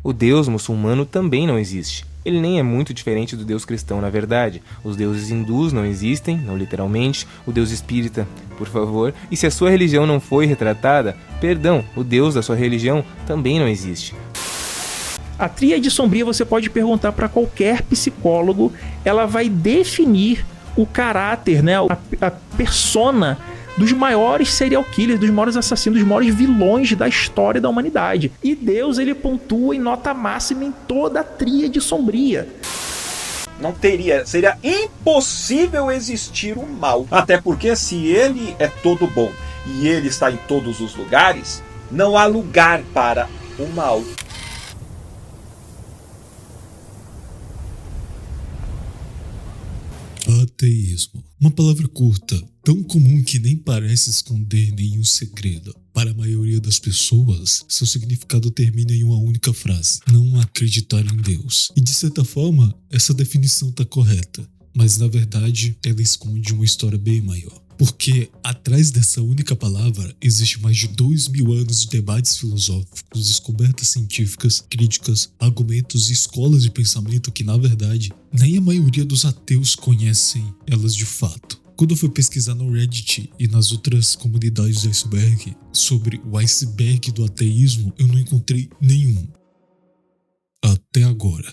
O Deus muçulmano também não existe. Ele nem é muito diferente do Deus cristão, na verdade. Os deuses hindus não existem, não literalmente. O Deus espírita, por favor. E se a sua religião não foi retratada, perdão, o Deus da sua religião também não existe. A tríade sombria você pode perguntar para qualquer psicólogo, ela vai definir o caráter, né, a persona dos maiores serial killers, dos maiores assassinos, dos maiores vilões da história da humanidade. E Deus, ele pontua em nota máxima em toda a tríade sombria. Seria impossível existir o mal. Até porque se ele é todo bom e ele está em todos os lugares, não há lugar para o mal. Ateísmo. Uma palavra curta, tão comum que nem parece esconder nenhum segredo. Para a maioria das pessoas, seu significado termina em uma única frase: não acreditar em Deus. E de certa forma, essa definição está correta. Mas na verdade, ela esconde uma história bem maior. Porque atrás dessa única palavra existe mais de 2000 anos de debates filosóficos, descobertas científicas, críticas, argumentos e escolas de pensamento que, na verdade, nem a maioria dos ateus conhecem elas de fato. Quando eu fui pesquisar no Reddit e nas outras comunidades do iceberg sobre o iceberg do ateísmo, eu não encontrei nenhum. Até agora.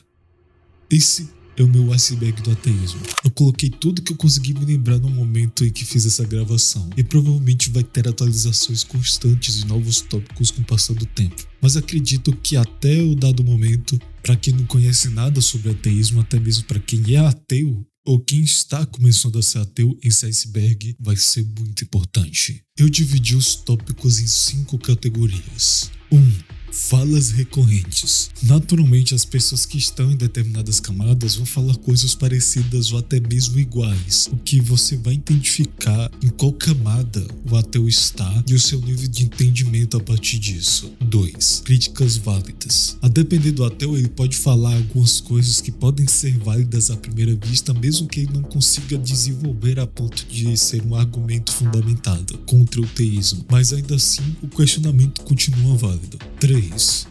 Esse é o meu iceberg do ateísmo. Eu coloquei tudo que eu consegui me lembrar no momento em que fiz essa gravação, e provavelmente vai ter atualizações constantes e novos tópicos com o passar do tempo. Mas acredito que até o dado momento, para quem não conhece nada sobre ateísmo, até mesmo para quem é ateu, ou quem está começando a ser ateu, esse iceberg vai ser muito importante. Eu dividi os tópicos em 5 categorias. 1. Falas recorrentes. Naturalmente, as pessoas que estão em determinadas camadas vão falar coisas parecidas ou até mesmo iguais, o que você vai identificar em qual camada o ateu está e o seu nível de entendimento a partir disso. 2. Críticas válidas. A depender do ateu, ele pode falar algumas coisas que podem ser válidas à primeira vista, mesmo que ele não consiga desenvolver a ponto de ser um argumento fundamentado contra o teísmo, mas ainda assim o questionamento continua válido. 3.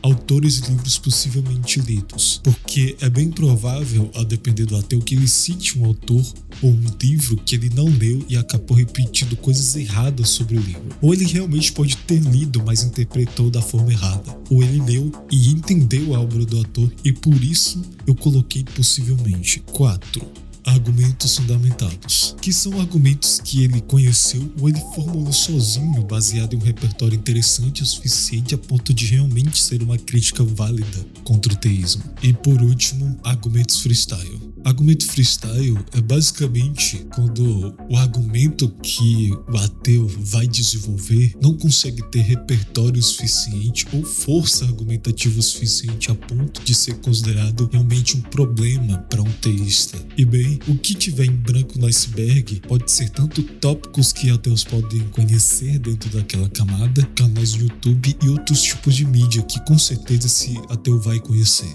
Autores e livros possivelmente lidos, porque é bem provável, a depender do ateu, que ele cite um autor ou um livro que ele não leu e acabou repetindo coisas erradas sobre o livro. Ou ele realmente pode ter lido, mas interpretou da forma errada. Ou ele leu e entendeu a obra do autor e por isso eu coloquei possivelmente. 4. Argumentos fundamentados, que são argumentos que ele conheceu ou ele formulou sozinho, baseado em um repertório interessante o suficiente a ponto de realmente ser uma crítica válida contra o teísmo. E por último, argumentos freestyle. Argumento freestyle é basicamente quando o argumento que o ateu vai desenvolver não consegue ter repertório suficiente ou força argumentativa suficiente a ponto de ser considerado realmente um problema para um teísta. E bem, o que tiver em branco no iceberg pode ser tanto tópicos que ateus podem conhecer dentro daquela camada, canais no YouTube e outros tipos de mídia que com certeza esse ateu vai conhecer.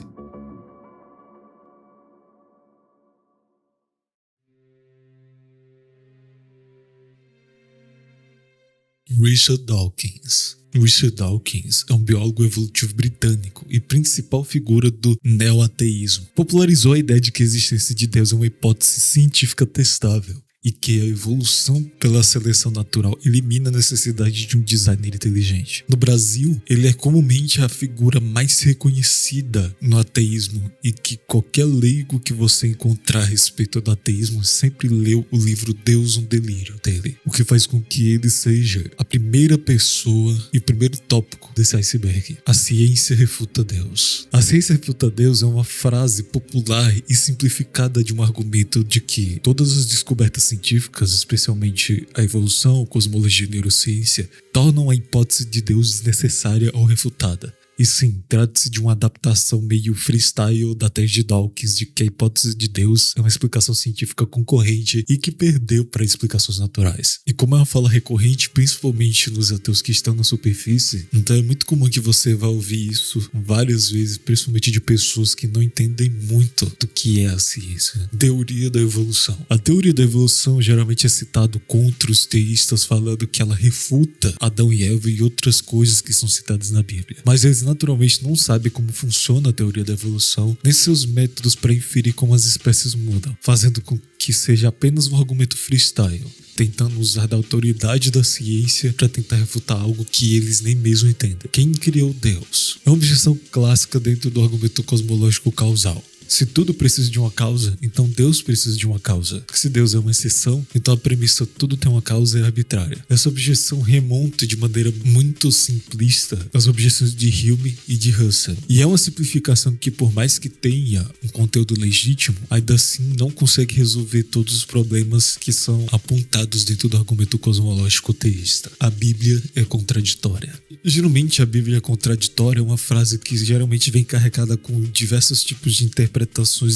Richard Dawkins. Richard Dawkins é um biólogo evolutivo britânico e principal figura do neo-ateísmo. Popularizou a ideia de que a existência de Deus é uma hipótese científica testável e que a evolução pela seleção natural elimina a necessidade de um designer inteligente. No Brasil, ele é comumente a figura mais reconhecida no ateísmo e que qualquer leigo que você encontrar a respeito do ateísmo sempre leu o livro Deus, um Delírio dele, o que faz com que ele seja a primeira pessoa e primeiro tópico desse iceberg. A ciência refuta Deus. A ciência refuta Deus é uma frase popular e simplificada de um argumento de que todas as descobertas científicas, especialmente a evolução, cosmologia e neurociência, tornam a hipótese de Deus desnecessária ou refutada. E sim, trata-se de uma adaptação meio freestyle da tese de Dawkins de que a hipótese de Deus é uma explicação científica concorrente e que perdeu para explicações naturais. E como é uma fala recorrente, principalmente nos ateus que estão na superfície, então é muito comum que você vá ouvir isso várias vezes, principalmente de pessoas que não entendem muito do que é a ciência. Teoria da evolução. A teoria da evolução geralmente é citado contra os teístas, falando que ela refuta Adão e Eva e outras coisas que são citadas na Bíblia. Mas eles naturalmente não sabe como funciona a teoria da evolução, nem seus métodos para inferir como as espécies mudam, fazendo com que seja apenas um argumento freestyle, tentando usar da autoridade da ciência para tentar refutar algo que eles nem mesmo entendem. Quem criou Deus? É uma objeção clássica dentro do argumento cosmológico causal. Se tudo precisa de uma causa, então Deus precisa de uma causa. Se Deus é uma exceção, então a premissa tudo tem uma causa é arbitrária. Essa objeção remonta de maneira muito simplista às objeções de Hume e de Russell. E é uma simplificação que, por mais que tenha um conteúdo legítimo, ainda assim não consegue resolver todos os problemas que são apontados dentro do argumento cosmológico teísta. A Bíblia é contraditória. Geralmente a Bíblia é contraditória é uma frase que geralmente vem carregada com diversos tipos de interpretações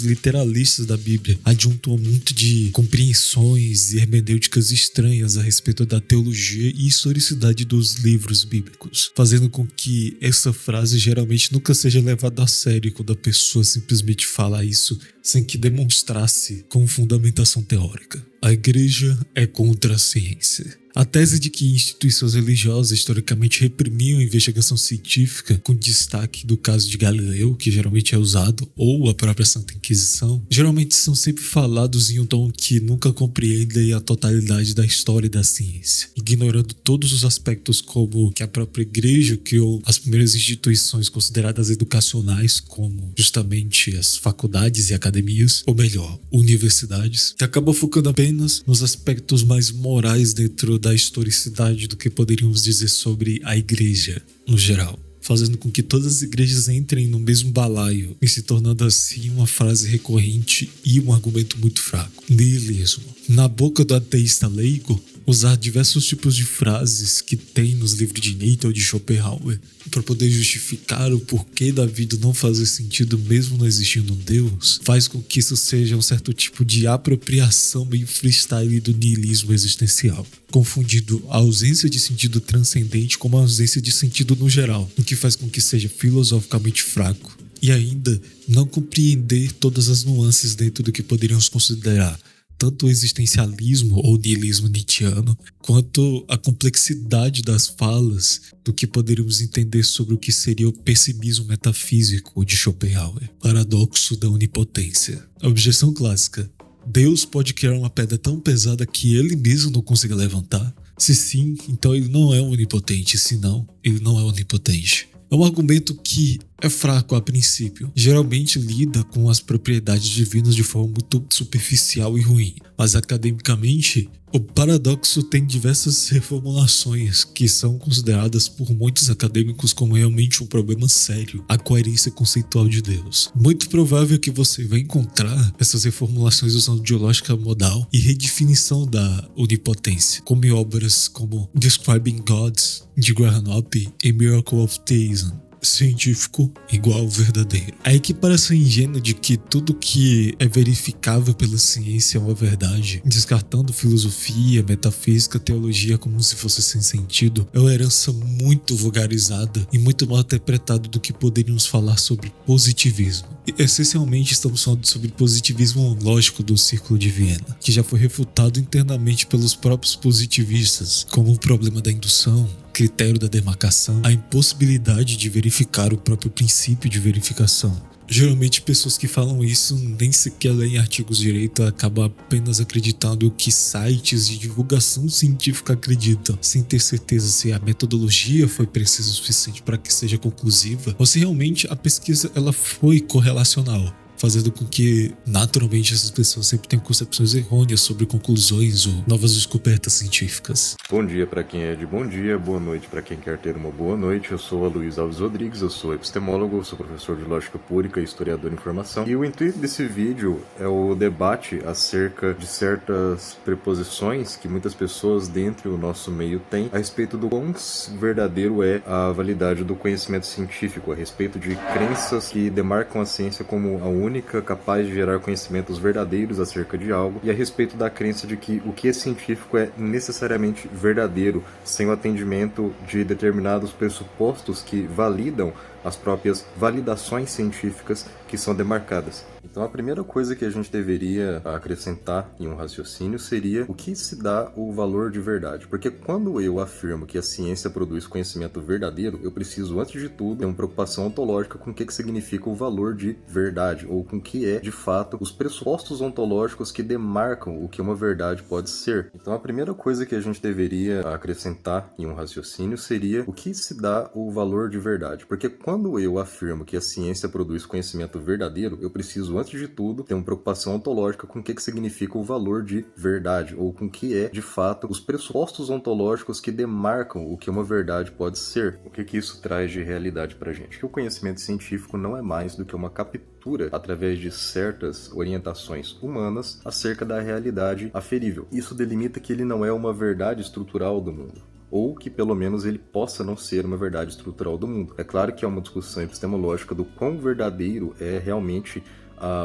literalistas da Bíblia, adjunto a muito de compreensões e hermenêuticas estranhas a respeito da teologia e historicidade dos livros bíblicos, fazendo com que essa frase geralmente nunca seja levada a sério quando a pessoa simplesmente fala isso sem que demonstrasse com fundamentação teórica. A igreja é contra a ciência. A tese de que instituições religiosas historicamente reprimiam a investigação científica, com destaque do caso de Galileu, que geralmente é usado, ou a própria Santa Inquisição, geralmente são sempre falados em um tom que nunca compreendem a totalidade da história da ciência, ignorando todos os aspectos como que a própria igreja criou as primeiras instituições consideradas educacionais, como justamente as faculdades e academias, ou melhor, universidades, que acabam focando apenas nos aspectos mais morais dentro da historicidade do que poderíamos dizer sobre a igreja no geral, fazendo com que todas as igrejas entrem no mesmo balaio e se tornando assim uma frase recorrente e um argumento muito fraco. Niilismo. Na boca do ateísta leigo, usar diversos tipos de frases que tem nos livros de Nietzsche ou de Schopenhauer para poder justificar o porquê da vida não fazer sentido mesmo não existindo um Deus, faz com que isso seja um certo tipo de apropriação meio freestyle do niilismo existencial, confundindo a ausência de sentido transcendente com a ausência de sentido no geral, o que faz com que seja filosoficamente fraco e ainda não compreender todas as nuances dentro do que poderíamos considerar tanto o existencialismo ou niilismo nietzschiano, quanto a complexidade das falas do que poderíamos entender sobre o que seria o pessimismo metafísico de Schopenhauer, paradoxo da onipotência. A objeção clássica: Deus pode criar uma pedra tão pesada que ele mesmo não consiga levantar? Se sim, então ele não é onipotente, se não, ele não é onipotente. É um argumento que é fraco a princípio, geralmente lida com as propriedades divinas de forma muito superficial e ruim, mas academicamente o paradoxo tem diversas reformulações que são consideradas por muitos acadêmicos como realmente um problema sério, a coerência conceitual de Deus. Muito provável que você vai encontrar essas reformulações usando dialógica modal e redefinição da onipotência, como em obras como Describing Gods, de Graham Hoppe, e Miracle of Theism. Científico igual verdadeiro. A equiparação ingênua de que tudo que é verificável pela ciência é uma verdade, descartando filosofia, metafísica, teologia como se fosse sem sentido, é uma herança muito vulgarizada e muito mal interpretada do que poderíamos falar sobre positivismo. E, essencialmente estamos falando sobre positivismo lógico do Círculo de Viena, que já foi refutado internamente pelos próprios positivistas, como o problema da indução, critério da demarcação, a impossibilidade de verificar o próprio princípio de verificação. Geralmente pessoas que falam isso nem sequer leem artigos direito, acabam apenas acreditando o que sites de divulgação científica acreditam, sem ter certeza se a metodologia foi precisa o suficiente para que seja conclusiva, ou se realmente a pesquisa ela foi correlacional, fazendo com que, naturalmente, essas pessoas sempre tenham concepções errôneas sobre conclusões ou novas descobertas científicas. Bom dia para quem é de bom dia, boa noite para quem quer ter uma boa noite. Eu sou a Luiz Alves Rodrigues, eu sou epistemólogo, sou professor de lógica pública e historiador em formação. E o intuito desse vídeo é o debate acerca de certas preposições que muitas pessoas dentro do nosso meio têm a respeito do quão verdadeiro é a validade do conhecimento científico, a respeito de crenças que demarcam a ciência como a única capaz de gerar conhecimentos verdadeiros acerca de algo, e a respeito da crença de que o que é científico é necessariamente verdadeiro, sem o atendimento de determinados pressupostos que validam as próprias validações científicas que são demarcadas. Então a primeira coisa que a gente deveria acrescentar em um raciocínio seria o que se dá o valor de verdade. Porque quando eu afirmo que a ciência produz conhecimento verdadeiro, eu preciso, antes de tudo, ter uma preocupação ontológica com o que significa o valor de verdade, ou com o que é, de fato, os pressupostos ontológicos que demarcam o que uma verdade pode ser. Então a primeira coisa que a gente deveria acrescentar em um raciocínio seria o que se dá o valor de verdade. Porque quando eu afirmo que a ciência produz conhecimento verdadeiro, eu preciso, antes de tudo, ter uma preocupação ontológica com o que significa o valor de verdade, ou com o que é, de fato, os pressupostos ontológicos que demarcam o que uma verdade pode ser. O que isso traz de realidade pra gente? Que o conhecimento científico não é mais do que uma captura através de certas orientações humanas acerca da realidade aferível. Isso delimita que ele não é uma verdade estrutural do mundo, ou que pelo menos ele possa não ser uma verdade estrutural do mundo. É claro que é uma discussão epistemológica do quão verdadeiro é realmente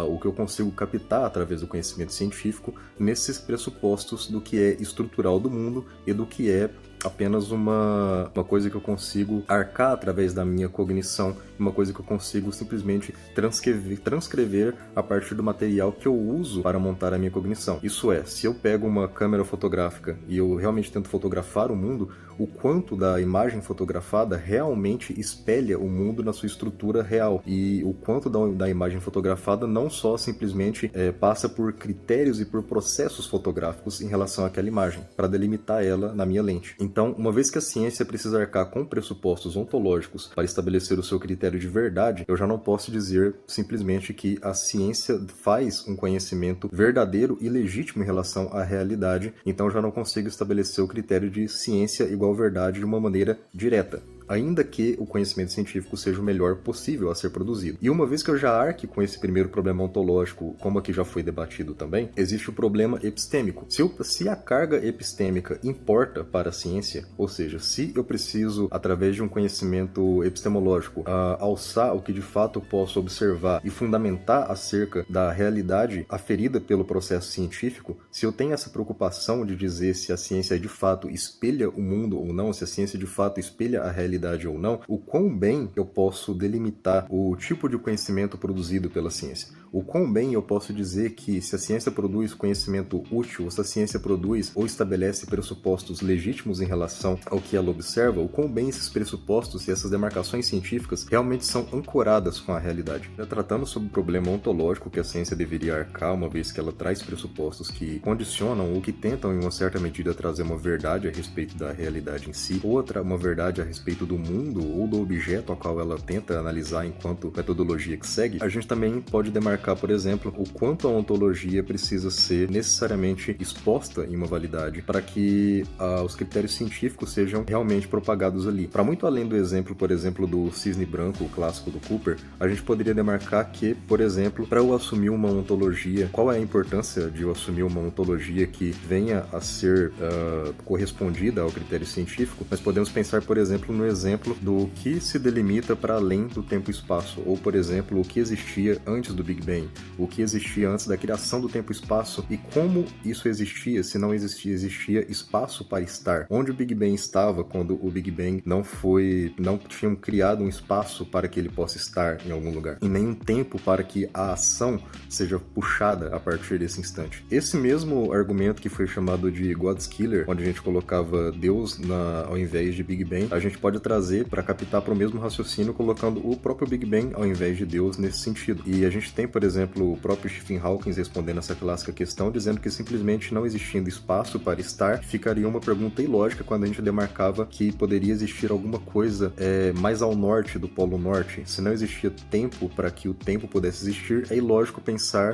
o que eu consigo captar através do conhecimento científico nesses pressupostos do que é estrutural do mundo e do que é apenas uma coisa que eu consigo arcar através da minha cognição, uma coisa que eu consigo simplesmente transcrever a partir do material que eu uso para montar a minha cognição. Isso é, se eu pego uma câmera fotográfica e eu realmente tento fotografar o mundo, o quanto da imagem fotografada realmente espelha o mundo na sua estrutura real, e o quanto da imagem fotografada não só simplesmente passa por critérios e por processos fotográficos em relação àquela imagem, para delimitar ela na minha lente. Então, uma vez que a ciência precisa arcar com pressupostos ontológicos para estabelecer o seu critério de verdade, eu já não posso dizer simplesmente que a ciência faz um conhecimento verdadeiro e legítimo em relação à realidade, então eu já não consigo estabelecer o critério de ciência igual verdade de uma maneira direta, ainda que o conhecimento científico seja o melhor possível a ser produzido. E uma vez que eu já arque com esse primeiro problema ontológico, como aqui já foi debatido também, existe o problema epistêmico. Se a carga epistêmica importa para a ciência, ou seja, se eu preciso, através de um conhecimento epistemológico, alçar o que de fato eu posso observar e fundamentar acerca da realidade aferida pelo processo científico, se eu tenho essa preocupação de dizer se a ciência de fato espelha o mundo ou não, se a ciência de fato espelha a realidade ou não, o quão bem eu posso delimitar o tipo de conhecimento produzido pela ciência. O quão bem eu posso dizer que se a ciência produz conhecimento útil, ou se a ciência produz ou estabelece pressupostos legítimos em relação ao que ela observa, o quão bem esses pressupostos e essas demarcações científicas realmente são ancoradas com a realidade. Já tratando sobre o problema ontológico que a ciência deveria arcar, uma vez que ela traz pressupostos que condicionam ou que tentam em uma certa medida trazer uma verdade a respeito da realidade em si, outra uma verdade a respeito do mundo ou do objeto a qual ela tenta analisar enquanto metodologia que segue, a gente também pode demarcar, por exemplo, o quanto a ontologia precisa ser necessariamente exposta em uma validade para que os critérios científicos sejam realmente propagados ali. Para muito além do exemplo, por exemplo, do cisne branco, o clássico do Cooper, a gente poderia demarcar que, por exemplo, para eu assumir uma ontologia, qual é a importância de eu assumir uma ontologia que venha a ser correspondida ao critério científico? Nós podemos pensar, por exemplo, no exemplo do que se delimita para além do tempo e espaço, ou, por exemplo, o que existia antes do Big Bang, o que existia antes da criação do tempo e espaço, e como isso existia, se não existia espaço para estar. Onde o Big Bang estava quando o Big Bang não tinham criado um espaço para que ele possa estar em algum lugar, e nem um tempo para que a ação seja puxada a partir desse instante. Esse mesmo argumento que foi chamado de God's Killer, onde a gente colocava Deus ao invés de Big Bang, a gente pode trazer para captar para o mesmo raciocínio colocando o próprio Big Bang ao invés de Deus nesse sentido. E a gente tem, por exemplo, o próprio Stephen Hawking respondendo essa clássica questão, dizendo que simplesmente não existindo espaço para estar, ficaria uma pergunta ilógica quando a gente demarcava que poderia existir alguma coisa mais ao norte do Polo Norte. Se não existia tempo para que o tempo pudesse existir, é ilógico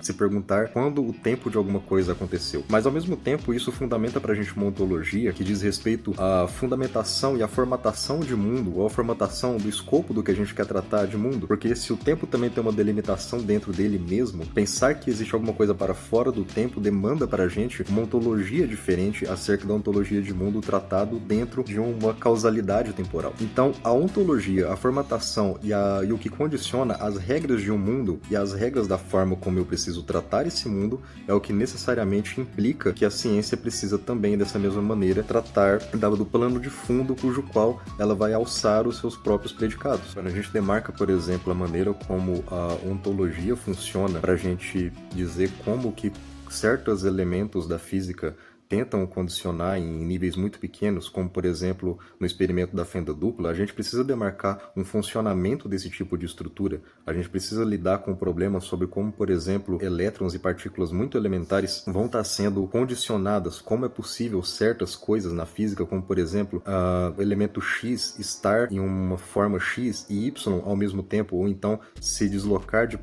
se perguntar quando o tempo de alguma coisa aconteceu. Mas ao mesmo tempo, isso fundamenta para a gente uma ontologia que diz respeito à fundamentação e à formatação de mundo, ou a formatação do escopo do que a gente quer tratar de mundo, porque se o tempo também tem uma delimitação dentro dele ele mesmo, pensar que existe alguma coisa para fora do tempo demanda para a gente uma ontologia diferente acerca da ontologia de mundo tratado dentro de uma causalidade temporal. Então, a ontologia, a formatação e o que condiciona as regras de um mundo e as regras da forma como eu preciso tratar esse mundo é o que necessariamente implica que a ciência precisa também, dessa mesma maneira, tratar do plano de fundo cujo qual ela vai alçar os seus próprios predicados. Quando a gente demarca, por exemplo, a maneira como a ontologia funciona para a gente dizer como que certos elementos da física tentam condicionar em níveis muito pequenos, como por exemplo no experimento da fenda dupla, a gente precisa demarcar um funcionamento desse tipo de estrutura. A gente precisa lidar com problemas sobre como, por exemplo, elétrons e partículas muito elementares vão estar sendo condicionadas, como é possível certas coisas na física, como por exemplo o elemento X estar em uma forma X e Y ao mesmo tempo, ou então se deslocar de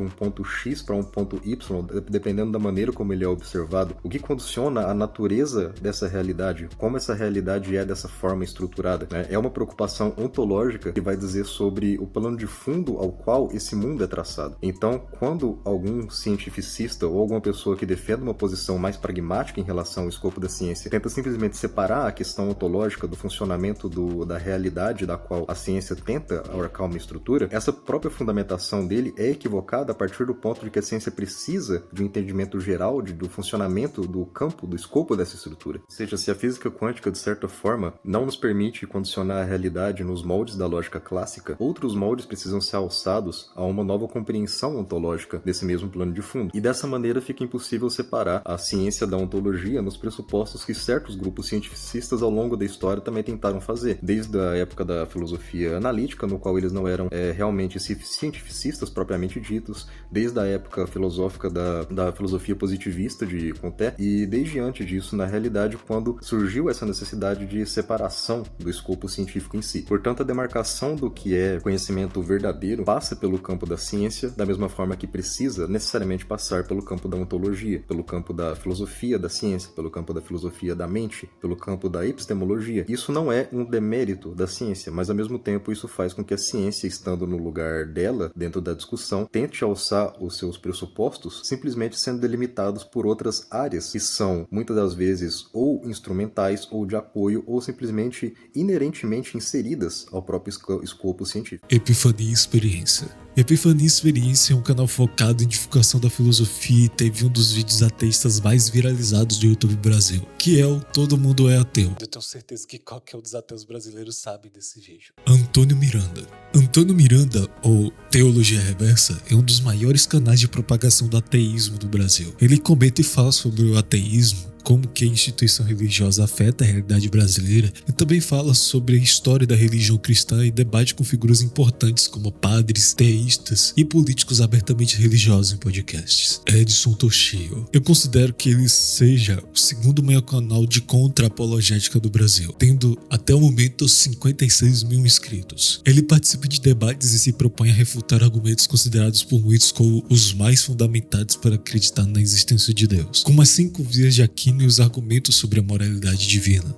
um ponto X para um ponto Y, dependendo da maneira como ele é observado. O que condiciona a natureza dessa realidade, como essa realidade é dessa forma estruturada, né? É uma preocupação ontológica que vai dizer sobre o plano de fundo ao qual esse mundo é traçado. Então, quando algum cientificista ou alguma pessoa que defenda uma posição mais pragmática em relação ao escopo da ciência tenta simplesmente separar a questão ontológica do funcionamento da realidade da qual a ciência tenta abarcar uma estrutura, essa própria fundamentação dele é equivocada a partir do ponto de que a ciência precisa de um entendimento geral do funcionamento do campo, do escopo dessa estrutura. Ou seja, se a física quântica, de certa forma, não nos permite condicionar a realidade nos moldes da lógica clássica, outros moldes precisam ser alçados a uma nova compreensão ontológica desse mesmo plano de fundo. E dessa maneira fica impossível separar a ciência da ontologia nos pressupostos que certos grupos cientificistas ao longo da história também tentaram fazer, desde a época da filosofia analítica, no qual eles não eram realmente cientificistas propriamente ditos, desde a época filosófica da filosofia positivista de Comte, e desde antes disso, na realidade, quando surgiu essa necessidade de separação do escopo científico em si. Portanto, a demarcação do que é conhecimento verdadeiro passa pelo campo da ciência, da mesma forma que precisa necessariamente passar pelo campo da ontologia, pelo campo da filosofia da ciência, pelo campo da filosofia da mente, pelo campo da epistemologia. Isso não é um demérito da ciência, mas ao mesmo tempo isso faz com que a ciência, estando no lugar dela, dentro da discussão, tente alçar os seus pressupostos, simplesmente sendo delimitados por outras áreas que são muitas das vezes ou instrumentais ou de apoio ou simplesmente inerentemente inseridas ao próprio escopo científico. Epifania e Experiência. Epifania e Experiência é um canal focado em divulgação da filosofia e teve um dos vídeos ateístas mais viralizados do YouTube Brasil, que é o Todo Mundo é Ateu. Eu tenho certeza que qualquer um dos ateus brasileiros sabe desse vídeo. Antônio Miranda. Antônio Miranda, ou Teologia Reversa, é um dos maiores canais de propagação do ateísmo do Brasil. Ele comenta e fala sobre o ateísmo, como que a instituição religiosa afeta a realidade brasileira, e também fala sobre a história da religião cristã e debate com figuras importantes como padres, teístas e políticos abertamente religiosos em podcasts. Edson Toshio. Eu considero que ele seja o segundo maior canal de contra-apologética do Brasil, tendo até o momento 56 mil inscritos. Ele participa de debates e se propõe a refutar argumentos considerados por muitos como os mais fundamentados para acreditar na existência de Deus, como as 5 vias de Aquino e os argumentos sobre a moralidade divina.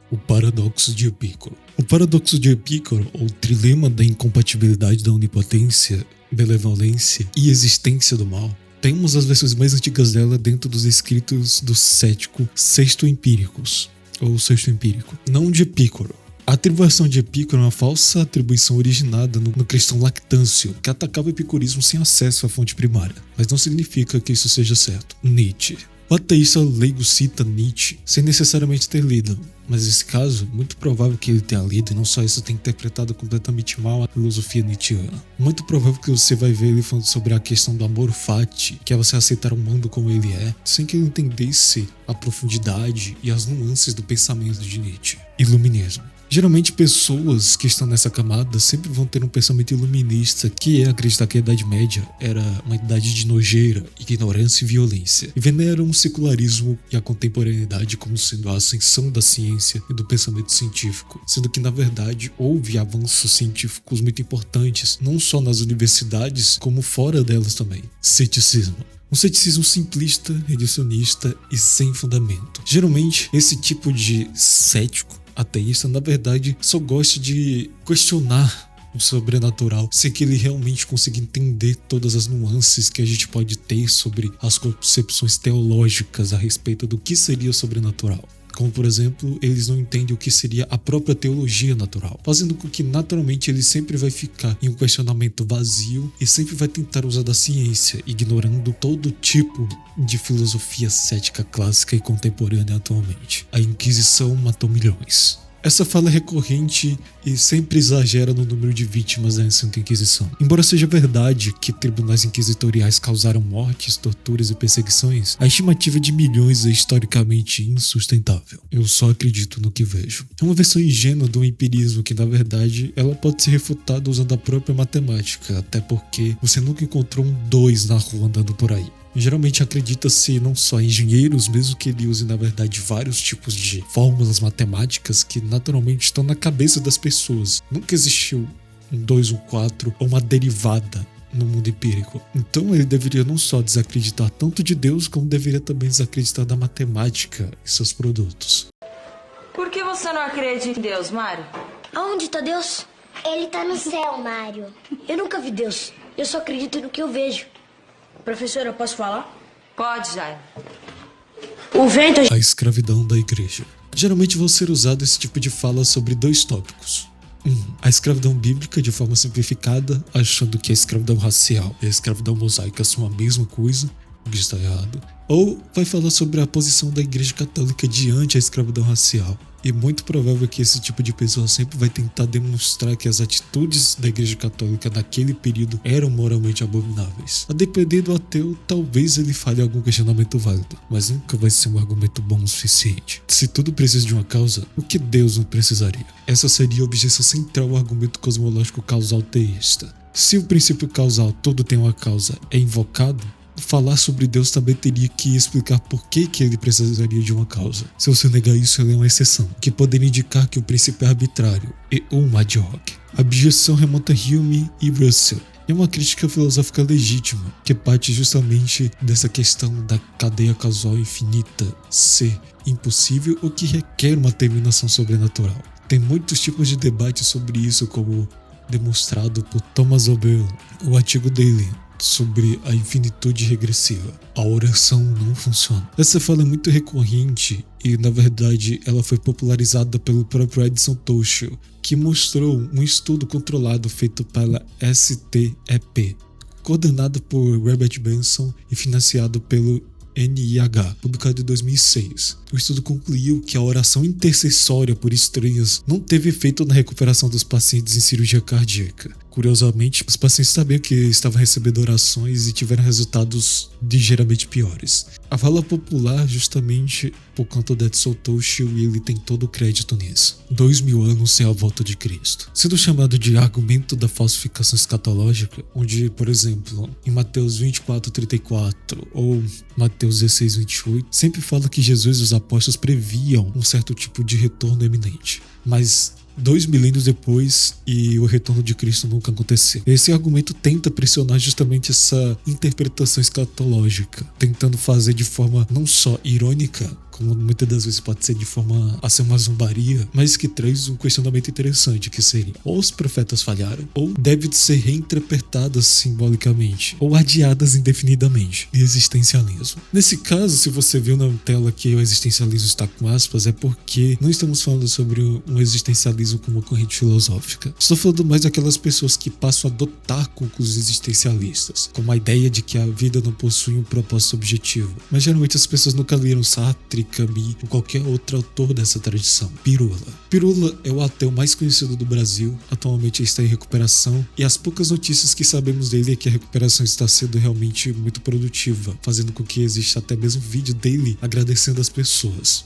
O paradoxo de Epícoro. O paradoxo de Epícoro, ou trilema da incompatibilidade da onipotência, benevolência e existência do mal, temos as versões mais antigas dela dentro dos escritos do cético Sexto Empíricos, ou Sexto Empírico, não de Epícoro. A atribuição de Epícoro é uma falsa atribuição originada no cristão Lactâncio, que atacava o epicurismo sem acesso à fonte primária, mas não significa que isso seja certo. Nietzsche. O ateísta leigo cita Nietzsche sem necessariamente ter lido, mas nesse caso, muito provável que ele tenha lido e não só isso tenha interpretado completamente mal a filosofia nietzschiana. Muito provável que você vai ver ele falando sobre a questão do amor fati, que é você aceitar o mundo como ele é, sem que ele entendesse a profundidade e as nuances do pensamento de Nietzsche. Iluminismo. Geralmente pessoas que estão nessa camada sempre vão ter um pensamento iluminista, que é acreditar que a Idade Média era uma idade de nojeira, ignorância e violência, e veneram o secularismo e a contemporaneidade como sendo a ascensão da ciência e do pensamento científico, sendo que na verdade houve avanços científicos muito importantes, não só nas universidades, como fora delas também. Ceticismo. Um ceticismo simplista, reducionista e sem fundamento. Geralmente, esse tipo de cético, ateísta, na verdade, só gosta de questionar o sobrenatural, sem que ele realmente consiga entender todas as nuances que a gente pode ter sobre as concepções teológicas a respeito do que seria o sobrenatural. Como, por exemplo, eles não entendem o que seria a própria teologia natural, fazendo com que naturalmente ele sempre vai ficar em um questionamento vazio e sempre vai tentar usar da ciência, ignorando todo tipo de filosofia cética clássica e contemporânea atualmente. A Inquisição matou milhões. Essa fala é recorrente e sempre exagera no número de vítimas da Santa Inquisição. Embora seja verdade que tribunais inquisitoriais causaram mortes, torturas e perseguições, a estimativa de milhões é historicamente insustentável. Eu só acredito no que vejo. É uma versão ingênua do empirismo que, na verdade, ela pode ser refutada usando a própria matemática, até porque você nunca encontrou um 2 na rua andando por aí. Geralmente acredita-se não só em engenheiros, mesmo que ele use na verdade vários tipos de fórmulas matemáticas que naturalmente estão na cabeça das pessoas. Nunca existiu um 2, um 4 ou uma derivada no mundo empírico. Então ele deveria não só desacreditar tanto de Deus, como deveria também desacreditar da matemática e seus produtos. Por que você não acredita em Deus, Mário? Aonde tá Deus? Ele tá no céu, Mário. Eu nunca vi Deus. Eu só acredito no que eu vejo. Professora, posso falar? Pode, Jair. O vento... A escravidão da igreja. Geralmente vão ser usados esse tipo de fala sobre 2 tópicos. A escravidão bíblica de forma simplificada, achando que a escravidão racial e a escravidão mosaica são a mesma coisa, o que está errado. Ou vai falar sobre a posição da Igreja Católica diante a escravidão racial. E muito provável que esse tipo de pessoa sempre vai tentar demonstrar que as atitudes da Igreja Católica naquele período eram moralmente abomináveis. A depender do ateu, talvez ele fale algum questionamento válido, mas nunca vai ser um argumento bom o suficiente. Se tudo precisa de uma causa, o que Deus não precisaria? Essa seria a objeção central ao argumento cosmológico causal teísta. Se o princípio causal todo tem uma causa é invocado, falar sobre Deus também teria que explicar por que ele precisaria de uma causa. Se você negar isso, ele é uma exceção, que poderia indicar que o princípio é arbitrário e ou ad hoc. A objeção remonta a Hume e Russell. É uma crítica filosófica legítima, que parte justamente dessa questão da cadeia causal infinita ser impossível ou que requer uma terminação sobrenatural. Tem muitos tipos de debate sobre isso, como demonstrado por Thomas Oberlin. O artigo dele sobre a infinitude regressiva. A oração não funciona. Essa fala é muito recorrente e, na verdade, ela foi popularizada pelo próprio Edson Toshio, que mostrou um estudo controlado feito pela STEP, coordenado por Robert Benson e financiado pelo NIH, publicado em 2006. O estudo concluiu que a oração intercessória por estranhos não teve efeito na recuperação dos pacientes em cirurgia cardíaca. Curiosamente, os pacientes sabiam que estavam recebendo orações e tiveram resultados ligeiramente piores. A fala popular, justamente por conta de Edson Toshio, e ele tem todo o crédito nisso. 2000 anos sem a volta de Cristo. Sendo chamado de argumento da falsificação escatológica, onde, por exemplo, em Mateus 24:34 ou Mateus 16:28, sempre fala que Jesus e os apóstolos previam um certo tipo de retorno eminente. Mas 2 milênios depois e o retorno de Cristo nunca aconteceu. Esse argumento tenta pressionar justamente essa interpretação escatológica, tentando fazer de forma não só irônica, como muitas das vezes pode ser de forma a ser uma zombaria, mas que traz um questionamento interessante, que seria: ou os profetas falharam, ou devem ser reinterpretadas simbolicamente, ou adiadas indefinidamente. Existencialismo. Nesse caso, se você viu na tela que o existencialismo está com aspas, é porque não estamos falando sobre um existencialismo como uma corrente filosófica. Estou falando mais daquelas pessoas que passam a adotar conclusões existencialistas, como a ideia de que a vida não possui um propósito objetivo. Mas geralmente as pessoas nunca leram Sartre, Camus ou qualquer outro autor dessa tradição. Pirula. Pirula é o ateu mais conhecido do Brasil, atualmente está em recuperação, e as poucas notícias que sabemos dele é que a recuperação está sendo realmente muito produtiva, fazendo com que exista até mesmo vídeo dele agradecendo as pessoas.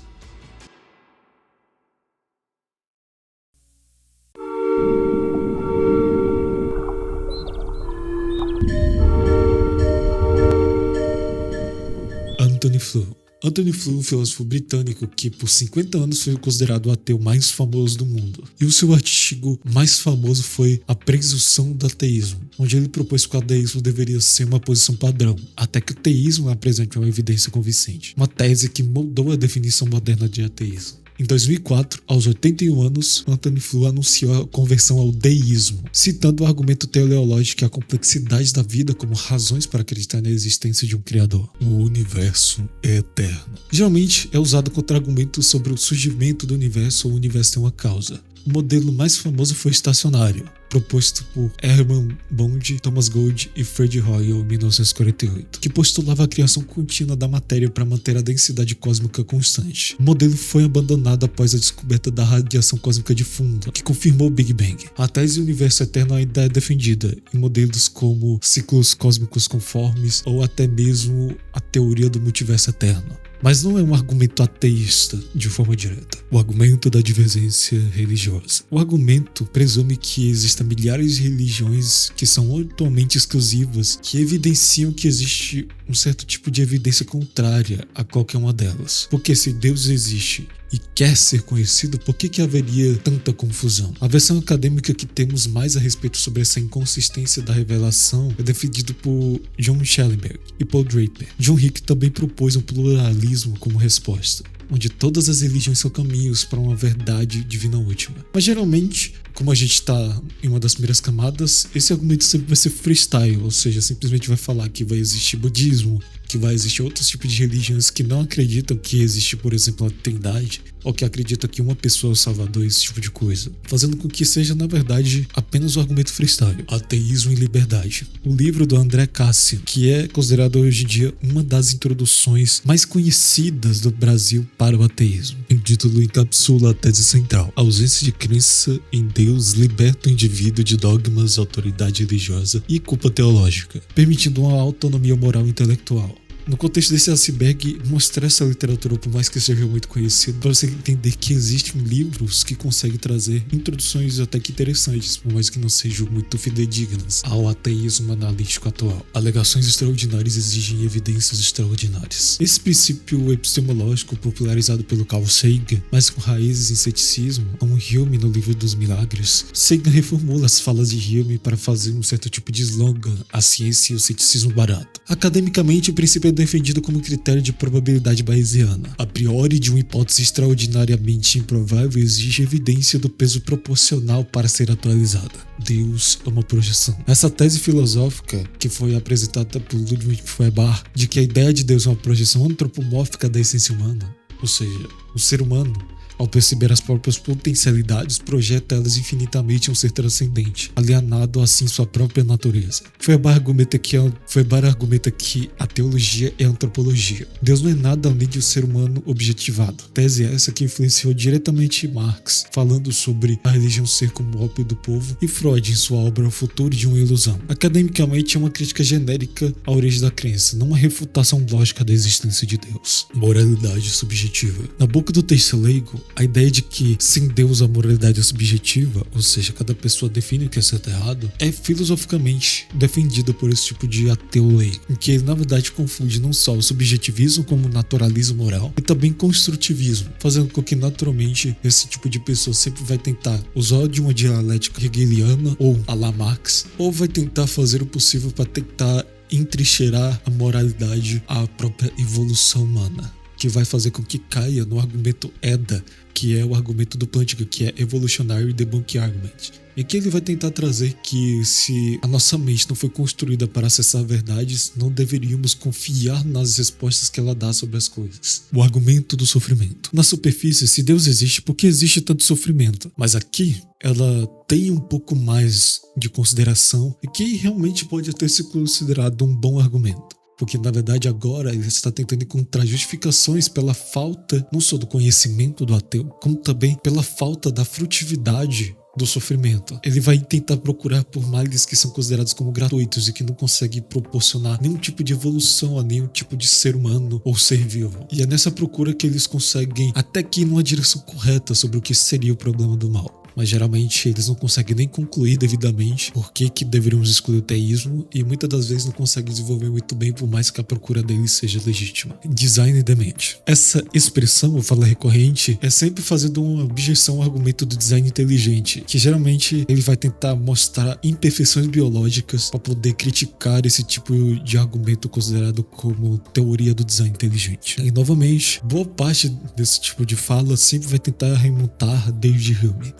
Antony Flew. Antony Flew, um filósofo britânico que por 50 anos foi considerado o ateu mais famoso do mundo. E o seu artigo mais famoso foi A Presunção do Ateísmo, onde ele propôs que o ateísmo deveria ser uma posição padrão, até que o teísmo apresente uma evidência convincente. Uma tese que moldou a definição moderna de ateísmo. Em 2004, aos 81 anos, Antony Flew anunciou a conversão ao deísmo, citando o argumento teleológico e a complexidade da vida como razões para acreditar na existência de um criador. O universo é eterno. Geralmente é usado contra argumentos sobre o surgimento do universo ou o universo tem uma causa. O modelo mais famoso foi o estacionário, proposto por Hermann Bond, Thomas Gold e Fred Hoyle em 1948, que postulava a criação contínua da matéria para manter a densidade cósmica constante. O modelo foi abandonado após a descoberta da radiação cósmica de fundo, que confirmou o Big Bang. A tese do universo eterno ainda é defendida em modelos como ciclos cósmicos conformes ou até mesmo a teoria do multiverso eterno. Mas não é um argumento ateísta de forma direta. O argumento da divergência religiosa. O argumento presume que existem milhares de religiões que são atualmente exclusivas, que evidenciam que existe um certo tipo de evidência contrária a qualquer uma delas. Porque se Deus existe e quer ser conhecido, por que haveria tanta confusão? A versão acadêmica que temos mais a respeito sobre essa inconsistência da revelação é defendida por John Schellenberg e Paul Draper. John Hick também propôs um pluralismo como resposta, onde todas as religiões são caminhos para uma verdade divina última. Mas geralmente, como a gente está em uma das primeiras camadas, esse argumento sempre vai ser freestyle, ou seja, simplesmente vai falar que vai existir budismo, que vai existir outros tipos de religiões que não acreditam que existe, por exemplo, a trindade, ou que acreditam que uma pessoa é o salvador, esse tipo de coisa, fazendo com que seja, na verdade, apenas o argumento freestyle. Ateísmo e liberdade. O livro do André Cassian, que é considerado hoje em dia uma das introduções mais conhecidas do Brasil para o ateísmo. O título encapsula a tese central. A ausência de crença em Deus liberta o indivíduo de dogmas, autoridade religiosa e culpa teológica, permitindo uma autonomia moral e intelectual. No contexto desse iceberg, mostrar essa literatura, por mais que seja muito conhecido, para você entender que existem livros que conseguem trazer introduções até que interessantes, por mais que não sejam muito fidedignas ao ateísmo analítico atual. Alegações extraordinárias exigem evidências extraordinárias. Esse princípio epistemológico, popularizado pelo Carl Sagan, mas com raízes em ceticismo, como Hume no Livro dos Milagres, Sagan reformula as falas de Hume para fazer um certo tipo de slogan: a ciência e o ceticismo barato. Academicamente, o princípio é defendido como critério de probabilidade bayesiana. A priori de uma hipótese extraordinariamente improvável exige evidência do peso proporcional para ser atualizada. Deus é uma projeção. Essa tese filosófica, que foi apresentada por Ludwig Feuerbach, de que a ideia de Deus é uma projeção antropomórfica da essência humana, ou seja, o ser humano, ao perceber as próprias potencialidades, projeta elas infinitamente em um ser transcendente, alienado assim sua própria natureza. Feuerbach argumenta que a teologia é a antropologia. Deus não é nada além de um ser humano objetivado. Tese essa que influenciou diretamente Marx, falando sobre a religião ser como ópio do povo, e Freud em sua obra O Futuro de uma Ilusão. Academicamente é uma crítica genérica à origem da crença, não uma refutação lógica da existência de Deus. Moralidade subjetiva. Na boca do texto leigo, a ideia de que sem Deus a moralidade é subjetiva, ou seja, cada pessoa define o que é certo e errado, é filosoficamente defendida por esse tipo de ateu leigo, em que ele na verdade confunde não só o subjetivismo como o naturalismo moral e também construtivismo, fazendo com que naturalmente esse tipo de pessoa sempre vai tentar usar de uma dialética hegeliana ou à la Marx, ou vai tentar fazer o possível para tentar entrincheirar a moralidade à própria evolução humana, que vai fazer com que caia no argumento EDA, que é o argumento do Plantinga, que é Evolutionary Debunking Argument. E que ele vai tentar trazer que se a nossa mente não foi construída para acessar verdades, não deveríamos confiar nas respostas que ela dá sobre as coisas. O argumento do sofrimento. Na superfície, se Deus existe, por que existe tanto sofrimento? Mas aqui, ela tem um pouco mais de consideração e que realmente pode até ser considerado um bom argumento. Porque, na verdade, agora ele está tentando encontrar justificações pela falta, não só do conhecimento do ateu, como também pela falta da frutividade do sofrimento. Ele vai tentar procurar por males que são considerados como gratuitos e que não conseguem proporcionar nenhum tipo de evolução a nenhum tipo de ser humano ou ser vivo. E é nessa procura que eles conseguem até que ir numa direção correta sobre o que seria o problema do mal. mas geralmente eles não conseguem nem concluir devidamente por que deveríamos excluir o teísmo e muitas das vezes não conseguem desenvolver muito bem, por mais que a procura deles seja legítima. Design demente. Essa expressão, ou fala recorrente, é sempre fazendo uma objeção ao argumento do design inteligente, que geralmente ele vai tentar mostrar imperfeições biológicas para poder criticar esse tipo de argumento considerado como teoria do design inteligente. E novamente, boa parte desse tipo de fala sempre vai tentar remontar David Hume.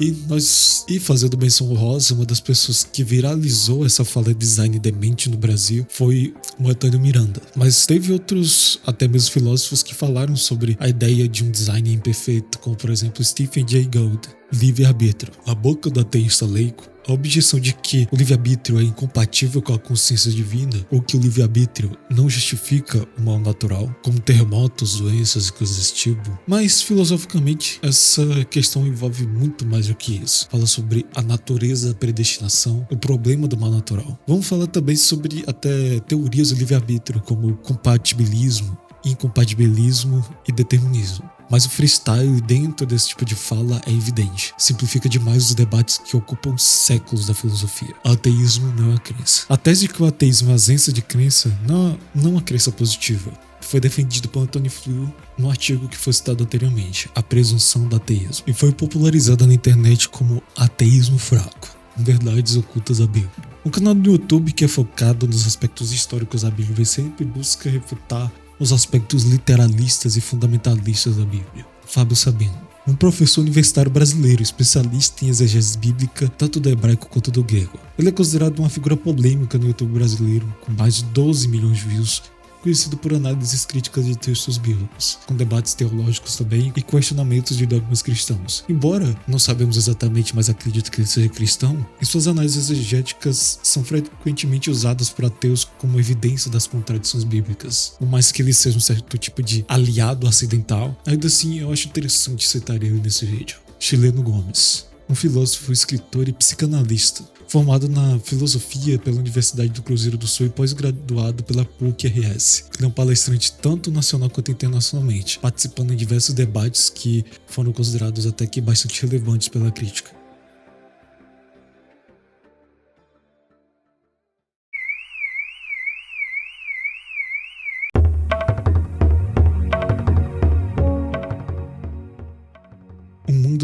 E fazendo menção honrosa, uma das pessoas que viralizou essa fala de design demente no Brasil foi o Antônio Miranda. Mas teve outros, até mesmo filósofos, que falaram sobre a ideia de um design imperfeito, como por exemplo Stephen Jay Gould. Livre-arbítrio. A boca do ateísta leigo, a objeção de que o livre-arbítrio é incompatível com a consciência divina ou que o livre-arbítrio não justifica o mal natural, como terremotos, doenças e coisas desse tipo. Mas, filosoficamente, essa questão envolve muito mais do que isso. Fala sobre a natureza da predestinação, o problema do mal natural. Vamos falar também sobre até teorias do livre-arbítrio, como compatibilismo, incompatibilismo e determinismo. Mas o freestyle dentro desse tipo de fala é evidente. Simplifica demais os debates que ocupam séculos da filosofia. O ateísmo não é uma crença. A tese de que o ateísmo é ausência de crença não é uma crença positiva. Foi defendido por Anthony Flew no artigo que foi citado anteriormente, A Presunção do Ateísmo, e foi popularizada na internet como ateísmo fraco. Verdades ocultas da Bíblia. Um canal do YouTube que é focado nos aspectos históricos da Bíblia sempre busca refutar os aspectos literalistas e fundamentalistas da Bíblia. Fábio Sabino, um professor universitário brasileiro, especialista em exegese bíblica, tanto do hebraico quanto do grego. Ele é considerado uma figura polêmica no YouTube brasileiro, com mais de 12 milhões de views, conhecido por análises críticas de textos bíblicos, com debates teológicos também e questionamentos de dogmas cristãos. Embora não sabemos exatamente, mas acredito que ele seja cristão, e suas análises exegéticas são frequentemente usadas por ateus como evidência das contradições bíblicas. Por mais que ele seja um certo tipo de aliado acidental, ainda assim eu acho interessante citar ele nesse vídeo. Chileno Gomes, um filósofo, escritor e psicanalista, formado na filosofia pela Universidade do Cruzeiro do Sul e pós-graduado pela PUC-RS. Ele é um palestrante tanto nacional quanto internacionalmente, participando em diversos debates que foram considerados até que bastante relevantes pela crítica.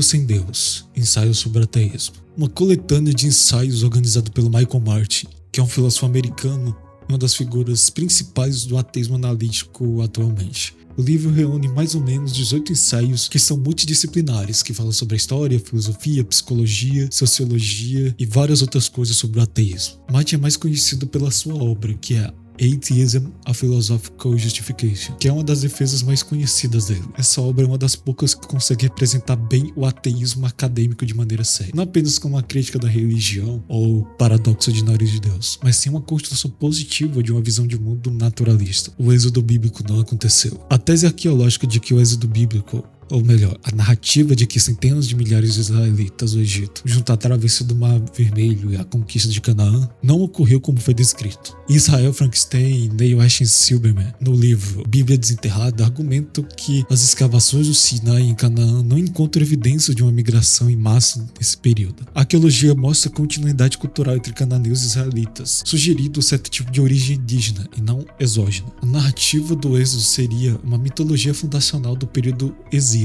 Sem Deus, ensaios sobre ateísmo. Uma coletânea de ensaios organizado pelo Michael Martin, que é um filósofo americano e uma das figuras principais do ateísmo analítico atualmente. O livro reúne mais ou menos 18 ensaios que são multidisciplinares, que falam sobre a história, filosofia, psicologia, sociologia e várias outras coisas sobre o ateísmo. Martin é mais conhecido pela sua obra, que é Atheism: A Philosophical Justification, que é uma das defesas mais conhecidas dele. Essa obra é uma das poucas que consegue representar bem o ateísmo acadêmico de maneira séria, não apenas como uma crítica da religião ou paradoxo de nariz de Deus, mas sim uma construção positiva de uma visão de mundo naturalista. O êxodo bíblico não aconteceu. A tese arqueológica de que o êxodo bíblico, ou melhor, a narrativa de que centenas de milhares de israelitas do Egito, junto à travessia do Mar Vermelho e a conquista de Canaã, não ocorreu como foi descrito. Israel Frankenstein e Neil Ashton Silberman, no livro Bíblia Desenterrada, argumentam que as escavações do Sinai em Canaã não encontram evidência de uma migração em massa nesse período. A arqueologia mostra a continuidade cultural entre cananeus e israelitas, sugerindo um certo tipo de origem indígena e não exógena. A narrativa do êxodo seria uma mitologia fundacional do período exílico,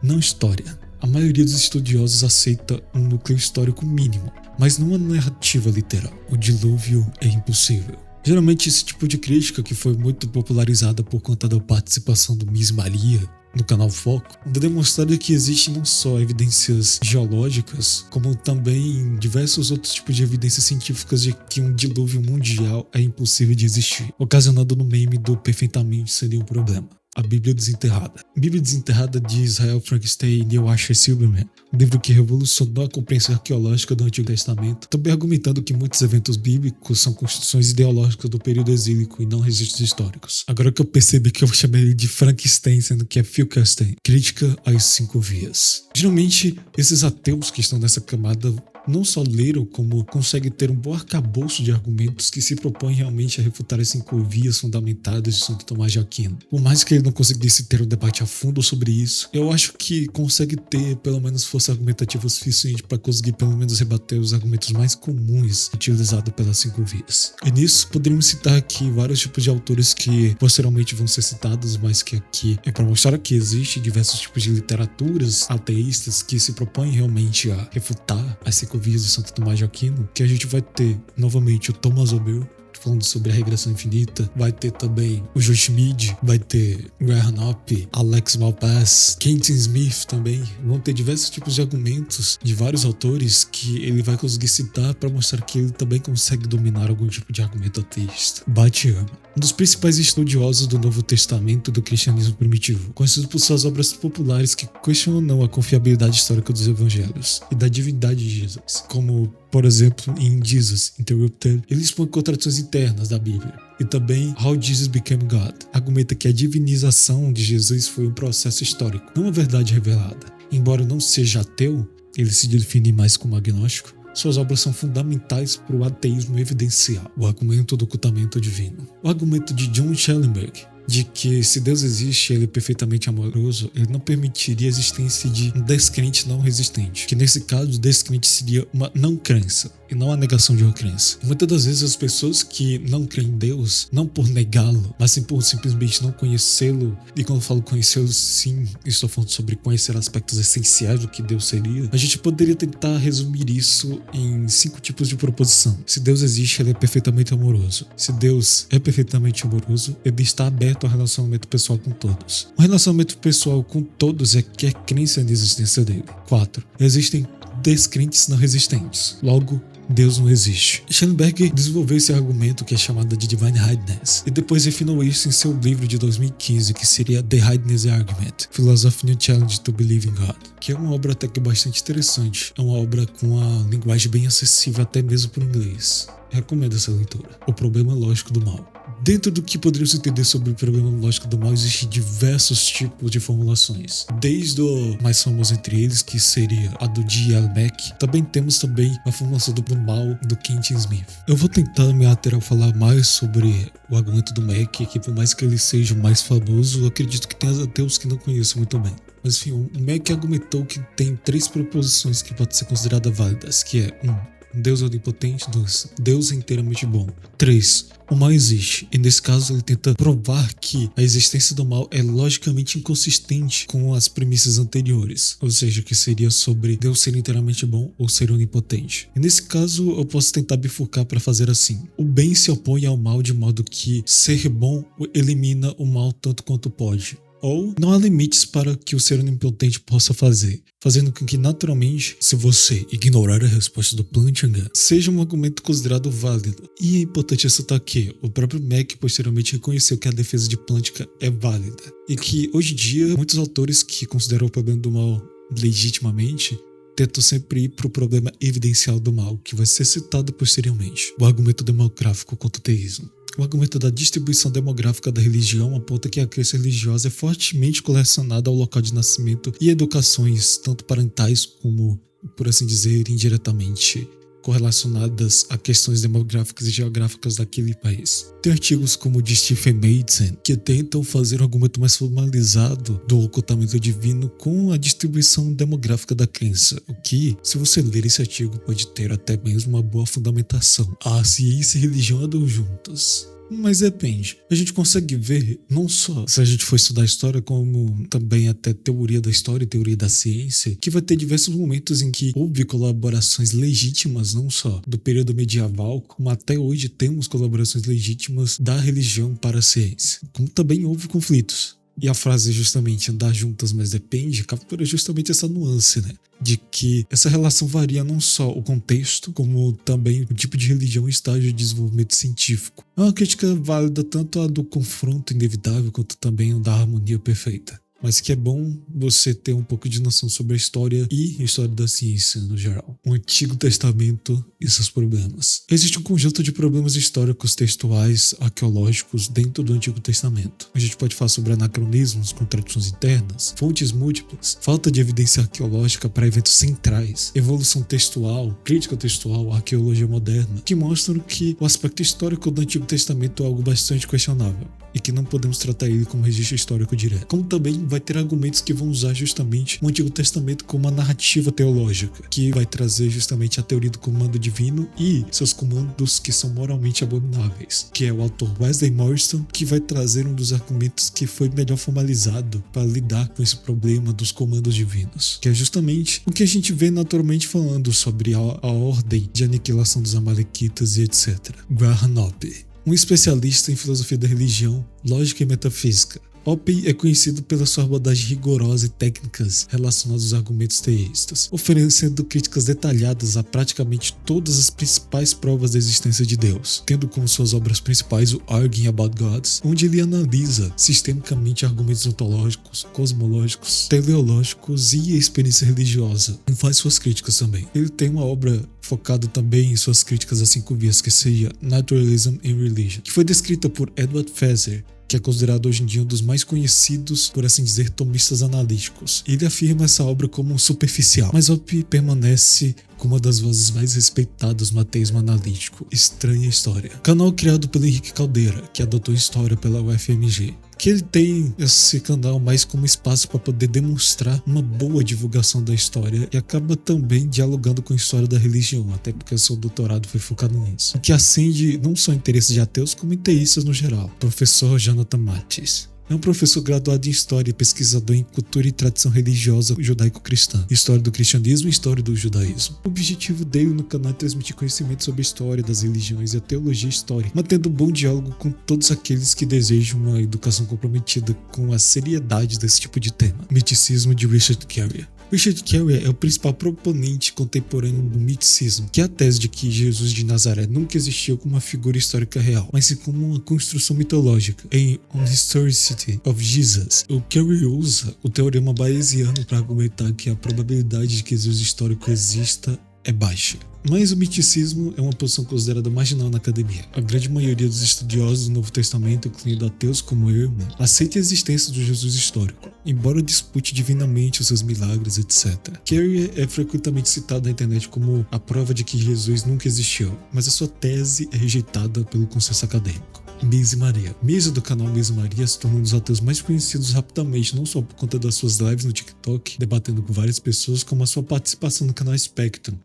não história. A maioria dos estudiosos aceita um núcleo histórico mínimo, mas não uma narrativa literal. O dilúvio é impossível. Geralmente esse tipo de crítica, que foi muito popularizada por conta da participação do Miss Maria no canal Foco, demonstrando que existem não só evidências geológicas, como também diversos outros tipos de evidências científicas de que um dilúvio mundial é impossível de existir, ocasionando no meme do perfeitamente seria um problema. A Bíblia Desenterrada. Bíblia Desenterrada de Israel Frankenstein e Neil Ashton Silberman, um livro que revolucionou a compreensão arqueológica do Antigo Testamento, também argumentando que muitos eventos bíblicos são construções ideológicas do período exílico e não registros históricos. Agora que eu percebi que eu vou chamar ele de Frankenstein, sendo que é Frankenstein. Crítica às 5 vias. Geralmente, esses ateus que estão nessa camada não só leram, como consegue ter um bom arcabouço de argumentos que se propõem realmente a refutar as 5 vias fundamentadas de Santo Tomás de Aquino. Por mais que ele não conseguisse ter um debate a fundo sobre isso, eu acho que consegue ter pelo menos força argumentativa suficiente para conseguir pelo menos rebater os argumentos mais comuns utilizados pelas 5 vias. E nisso poderíamos citar aqui vários tipos de autores que posteriormente vão ser citados, mas que aqui é para mostrar que existem diversos tipos de literaturas ateístas que se propõem realmente a refutar as 5 vias de Santo Tomás de Aquino, que a gente vai ter novamente o Thomas Abel falando sobre a regressão infinita, vai ter também o Joe Schmid, vai ter Graham Hoppe, Alex Malpass, Kenton Smith também. Vão ter diversos tipos de argumentos de vários autores que ele vai conseguir citar para mostrar que ele também consegue dominar algum tipo de argumento ateísta. Bate-ama, um dos principais estudiosos do Novo Testamento e do cristianismo primitivo, conhecido por suas obras populares que questionam a confiabilidade histórica dos evangelhos e da divindade de Jesus, como, por exemplo, em Jesus Interrupted, ele expõe contradições internas da Bíblia. E também How Jesus Became God argumenta que a divinização de Jesus foi um processo histórico, não uma verdade revelada. Embora não seja ateu, ele se define mais como agnóstico. Suas obras são fundamentais para o ateísmo evidencial, o argumento do ocultamento divino. O argumento de John Schellenberg, de que se Deus existe e ele é perfeitamente amoroso, ele não permitiria a existência de um descrente não resistente, que nesse caso o descrente seria uma não crença e não a negação de uma crença. Muitas das vezes as pessoas que não creem em Deus, não por negá-lo, mas sim por simplesmente não conhecê-lo, e quando eu falo conhecê-lo, sim, estou falando sobre conhecer aspectos essenciais do que Deus seria, a gente poderia tentar resumir isso em 5 tipos de proposição. Se Deus existe, ele é perfeitamente amoroso. Se Deus é perfeitamente amoroso, ele está aberto ao relacionamento pessoal com todos. Um relacionamento pessoal com todos requer crença na existência dele. 4. Existem descrentes não resistentes. Logo, Deus não existe. Schellenberg desenvolveu esse argumento que é chamado de Divine Hiddeness, e depois refinou isso em seu livro de 2015, que seria The Hiddeness Argument, Philosophy New Challenge to Believe in God, que é uma obra até que bastante interessante. É uma obra com uma linguagem bem acessível até mesmo para o inglês. Recomendo essa leitura. O problema lógico do mal. Dentro do que poderíamos entender sobre o problema lógico do mal, existem diversos tipos de formulações. Desde o mais famoso entre eles, que seria a do D. L. Mack, também temos também a formulação do mal do Kenton Smith. Eu vou tentar me ater a falar mais sobre o argumento do Mack, que por mais que ele seja o mais famoso, eu acredito que tem ateus que não conheço muito bem. Mas enfim, o Mack argumentou que tem 3 proposições que podem ser consideradas válidas, que é 1. Deus é onipotente. 2. Deus é inteiramente bom. 3. O mal existe, e nesse caso ele tenta provar que a existência do mal é logicamente inconsistente com as premissas anteriores, ou seja, que seria sobre Deus ser inteiramente bom ou ser onipotente. E nesse caso eu posso tentar bifurcar para fazer assim: o bem se opõe ao mal de modo que ser bom elimina o mal tanto quanto pode. Ou não há limites para que o ser onipotente possa fazer, fazendo com que naturalmente, se você ignorar a resposta do Plantinga, seja um argumento considerado válido. E é importante ressaltar que o próprio Mack posteriormente reconheceu que a defesa de Plantinga é válida, e que hoje em dia muitos autores que consideram o problema do mal legitimamente tentam sempre ir para o problema evidencial do mal, que vai ser citado posteriormente, o argumento demográfico contra o teísmo. O argumento da distribuição demográfica da religião aponta que a crença religiosa é fortemente correlacionada ao local de nascimento e educações, tanto parentais como, por assim dizer, indiretamente correlacionadas a questões demográficas e geográficas daquele país. Tem artigos como o de Stephen Madsen, que tentam fazer um argumento mais formalizado do ocultamento divino com a distribuição demográfica da crença, o que, se você ler esse artigo, pode ter até mesmo uma boa fundamentação. A ciência e a religião andam juntas. Mas depende. A gente consegue ver, não só se a gente for estudar história, como também até teoria da história e teoria da ciência, que vai ter diversos momentos em que houve colaborações legítimas, não só do período medieval, como até hoje temos colaborações legítimas da religião para a ciência. Como também houve conflitos. E a frase justamente andar juntas, mas depende, captura justamente essa nuance, né? De que essa relação varia não só o contexto, como também o tipo de religião e estágio de desenvolvimento científico. É uma crítica válida tanto a do confronto inevitável, quanto também a da harmonia perfeita. mas que é bom você ter um pouco de noção sobre a história e a história da ciência no geral. O Antigo Testamento e seus problemas. Existe um conjunto de problemas históricos, textuais, arqueológicos dentro do Antigo Testamento. A gente pode falar sobre anacronismos, contradições internas, fontes múltiplas, falta de evidência arqueológica para eventos centrais, evolução textual, crítica textual, arqueologia moderna, que mostram que o aspecto histórico do Antigo Testamento é algo bastante questionável e que não podemos tratar ele como registro histórico direto. Como também vai ter argumentos que vão usar justamente o Antigo Testamento como uma narrativa teológica, que vai trazer justamente a teoria do comando divino e seus comandos que são moralmente abomináveis, que é o autor Wesley Morrison, que vai trazer um dos argumentos que foi melhor formalizado para lidar com esse problema dos comandos divinos, que é justamente o que a gente vê naturalmente falando sobre a ordem de aniquilação dos amalequitas e etc. Graham Hoppe, um especialista em filosofia da religião, lógica e metafísica. Hoppe é conhecido pela sua abordagem rigorosa e técnicas relacionadas aos argumentos teístas, oferecendo críticas detalhadas a praticamente todas as principais provas da existência de Deus, tendo como suas obras principais o Arguing About Gods, onde ele analisa sistemicamente argumentos ontológicos, cosmológicos, teleológicos e a experiência religiosa, e faz suas críticas também. Ele tem uma obra focada também em suas críticas a 5 vias, que seria Naturalism and Religion, que foi descrita por Edward Feser, que é considerado hoje em dia um dos mais conhecidos, por assim dizer, tomistas analíticos. Ele afirma essa obra como superficial, mas Hoppe permanece como uma das vozes mais respeitadas no ateísmo analítico. Estranha História. Canal criado pelo Henrique Caldeira, que adotou História pela UFMG. Que ele tem esse canal mais como espaço para poder demonstrar uma boa divulgação da história e acaba também dialogando com a história da religião, até porque o seu doutorado foi focado nisso. O que acende não só interesses de ateus, como em teístas no geral. Professor Jonathan Matis. É um professor graduado em História e pesquisador em Cultura e Tradição Religiosa Judaico-Cristã, História do Cristianismo e História do Judaísmo. O objetivo dele no canal é transmitir conhecimento sobre a história das religiões e a teologia histórica, mantendo um bom diálogo com todos aqueles que desejam uma educação comprometida com a seriedade desse tipo de tema. Miticismo de Richard Carrier. Richard Carrier é o principal proponente contemporâneo do miticismo, que é a tese de que Jesus de Nazaré nunca existiu como uma figura histórica real, mas sim como uma construção mitológica. Em On Historicity of Jesus, o Carrier usa o teorema bayesiano para argumentar que a probabilidade de que Jesus histórico exista é baixa. Mas o miticismo é uma posição considerada marginal na academia. A grande maioria dos estudiosos do Novo Testamento, incluindo ateus como eu, aceita a existência do Jesus histórico, embora dispute divinamente os seus milagres, etc. Carrier é frequentemente citado na internet como a prova de que Jesus nunca existiu, mas a sua tese é rejeitada pelo consenso acadêmico. Miz e Maria. Miz, do canal Miz e Maria, se tornou um dos ateus mais conhecidos rapidamente, não só por conta das suas lives no TikTok, debatendo com várias pessoas, como a sua participação no canal Spectrum.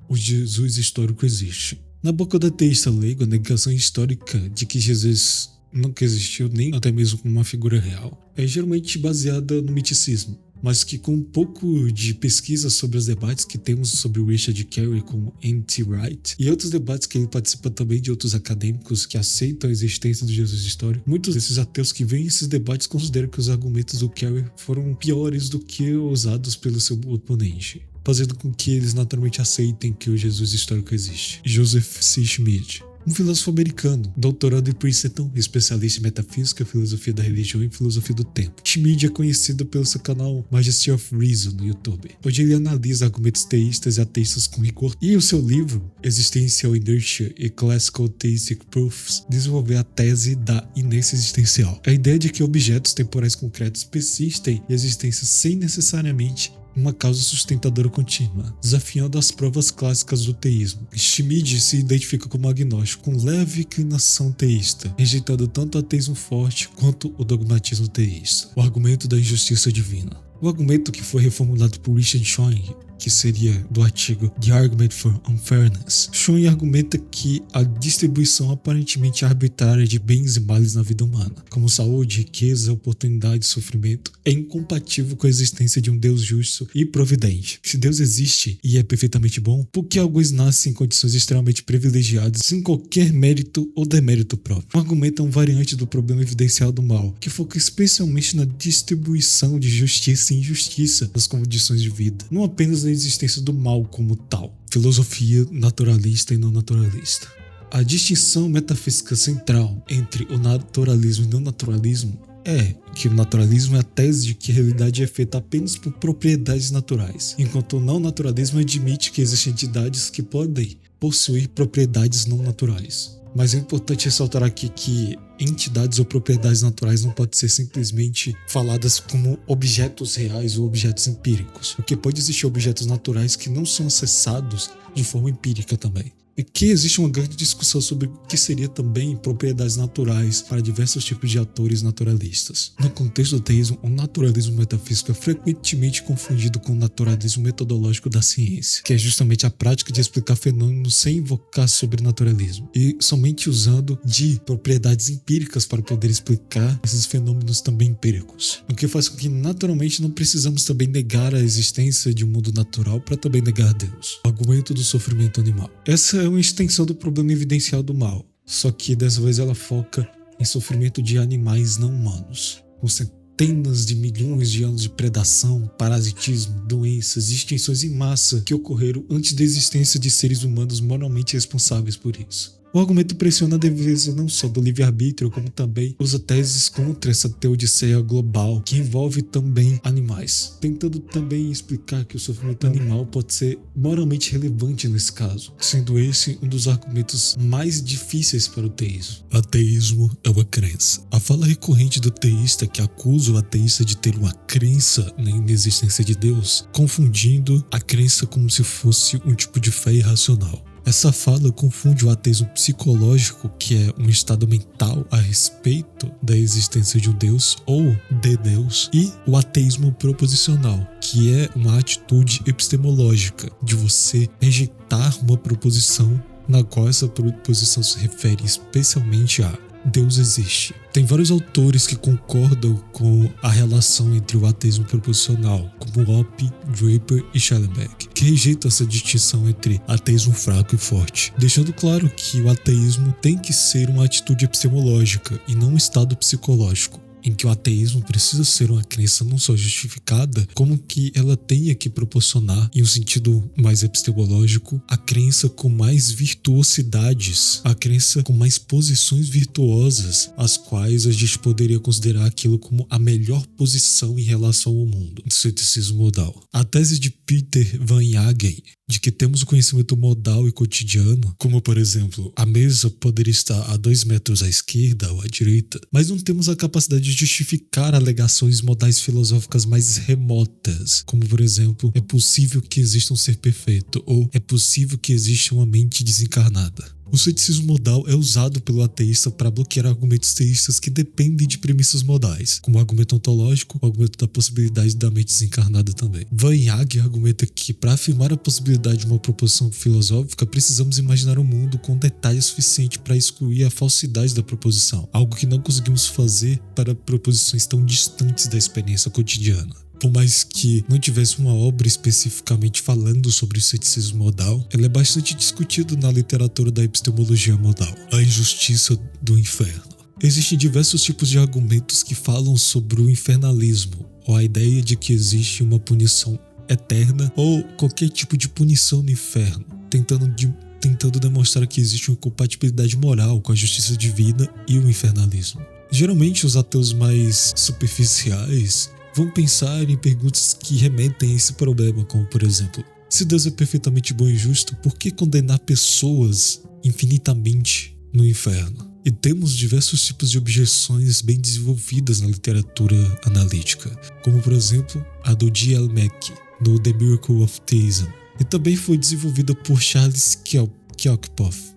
O Jesus histórico existe. Na boca do ateísta leigo, a negação histórica de que Jesus nunca existiu, nem até mesmo como uma figura real, é geralmente baseada no miticismo, mas que com um pouco de pesquisa sobre os debates que temos sobre o Richard Carrier com N.T. Wright e outros debates que ele participa também de outros acadêmicos que aceitam a existência do Jesus histórico, muitos desses ateus que veem esses debates consideram que os argumentos do Carrier foram piores do que usados pelo seu oponente, fazendo com que eles naturalmente aceitem que o Jesus histórico existe. Joseph C. Schmidt, um filósofo americano, doutorado em Princeton, especialista em metafísica, filosofia da religião e filosofia do tempo. Schmidt é conhecido pelo seu canal Majesty of Reason no YouTube, onde ele analisa argumentos teístas e ateístas com rigor, e o seu livro, Existential Inertia e Classical Theistic Proofs, desenvolveu a tese da inércia existencial. A ideia de que objetos temporais concretos persistem em existência sem necessariamente uma causa sustentadora contínua, desafiando as provas clássicas do teísmo. Schmidt se identifica como agnóstico, com leve inclinação teísta, rejeitando tanto o ateísmo forte quanto o dogmatismo teísta. O argumento da injustiça divina. O argumento que foi reformulado por Richard Schoen, que seria do artigo The Argument for Unfairness. Schoen argumenta que a distribuição aparentemente arbitrária de bens e males na vida humana, como saúde, riqueza, oportunidade e sofrimento, é incompatível com a existência de um Deus justo e providente. Se Deus existe e é perfeitamente bom, por que alguns nascem em condições extremamente privilegiadas, sem qualquer mérito ou demérito próprio? O argumento é um variante do problema evidencial do mal, que foca especialmente na distribuição de justiça e injustiça das condições de vida, não apenas na da existência do mal como tal, filosofia naturalista e não naturalista. A distinção metafísica central entre o naturalismo e não naturalismo é que o naturalismo é a tese de que a realidade é feita apenas por propriedades naturais, enquanto o não naturalismo admite que existem entidades que podem possuir propriedades não naturais. Mas é importante ressaltar aqui que entidades ou propriedades naturais não podem ser simplesmente faladas como objetos reais ou objetos empíricos, porque pode existir objetos naturais que não são acessados de forma empírica também. E que existe uma grande discussão sobre o que seria também propriedades naturais para diversos tipos de atores naturalistas. No contexto do teísmo, o naturalismo metafísico é frequentemente confundido com o naturalismo metodológico da ciência, que é justamente a prática de explicar fenômenos sem invocar sobrenaturalismo, e somente usando de propriedades empíricas para poder explicar esses fenômenos também empíricos. O que faz com que naturalmente não precisamos também negar a existência de um mundo natural para também negar Deus. O argumento do sofrimento animal. Essa é uma extensão do problema evidencial do mal, só que dessa vez ela foca em sofrimento de animais não humanos, com centenas de milhões de anos de predação, parasitismo, doenças e extinções em massa que ocorreram antes da existência de seres humanos moralmente responsáveis por isso. O argumento pressiona a defesa não só do livre-arbítrio, como também usa teses contra essa teodiceia global, que envolve também animais, tentando também explicar que o sofrimento animal pode ser moralmente relevante nesse caso, sendo esse um dos argumentos mais difíceis para o teísmo. Ateísmo é uma crença. A fala recorrente do teísta que acusa o ateísta de ter uma crença na inexistência de Deus, confundindo a crença como se fosse um tipo de fé irracional. Essa fala confunde o ateísmo psicológico, que é um estado mental a respeito da existência de um Deus ou de Deus, e o ateísmo proposicional, que é uma atitude epistemológica de você rejeitar uma proposição na qual essa proposição se refere especialmente a Deus existe. Tem vários autores que concordam com a relação entre o ateísmo proposicional, como Hoppe, Draper e Schellenberg, que rejeitam essa distinção entre ateísmo fraco e forte, deixando claro que o ateísmo tem que ser uma atitude epistemológica e não um estado psicológico, em que o ateísmo precisa ser uma crença não só justificada, como que ela tenha que proporcionar, em um sentido mais epistemológico, a crença com mais virtuosidades, a crença com mais posições virtuosas, as quais a gente poderia considerar aquilo como a melhor posição em relação ao mundo, do ceticismo modal. A tese de Peter Van Jagen, de que temos o conhecimento modal e cotidiano, como por exemplo, a mesa poderia estar a 2 metros à esquerda ou à direita, mas não temos a capacidade de justificar alegações modais filosóficas mais remotas, como por exemplo, é possível que exista um ser perfeito, ou é possível que exista uma mente desencarnada. O ceticismo modal é usado pelo ateísta para bloquear argumentos teístas que dependem de premissas modais, como o argumento ontológico, o argumento da possibilidade da mente desencarnada também. Van Jagen argumenta que, para afirmar a possibilidade de uma proposição filosófica, precisamos imaginar um mundo com detalhe suficiente para excluir a falsidade da proposição, algo que não conseguimos fazer para proposições tão distantes da experiência cotidiana. Por mais que não tivesse uma obra especificamente falando sobre o ceticismo modal, ela é bastante discutida na literatura da epistemologia modal, a injustiça do inferno. Existem diversos tipos de argumentos que falam sobre o infernalismo, ou a ideia de que existe uma punição eterna ou qualquer tipo de punição no inferno, tentando demonstrar que existe uma incompatibilidade moral com a justiça divina e o infernalismo. Geralmente os ateus mais superficiais vão pensar em perguntas que remetem a esse problema, como por exemplo, se Deus é perfeitamente bom e justo, por que condenar pessoas infinitamente no inferno? E temos diversos tipos de objeções bem desenvolvidas na literatura analítica, como por exemplo a do D. L. Mackie, no The Miracle of Theism, e também foi desenvolvida por Charles Kjolkopf,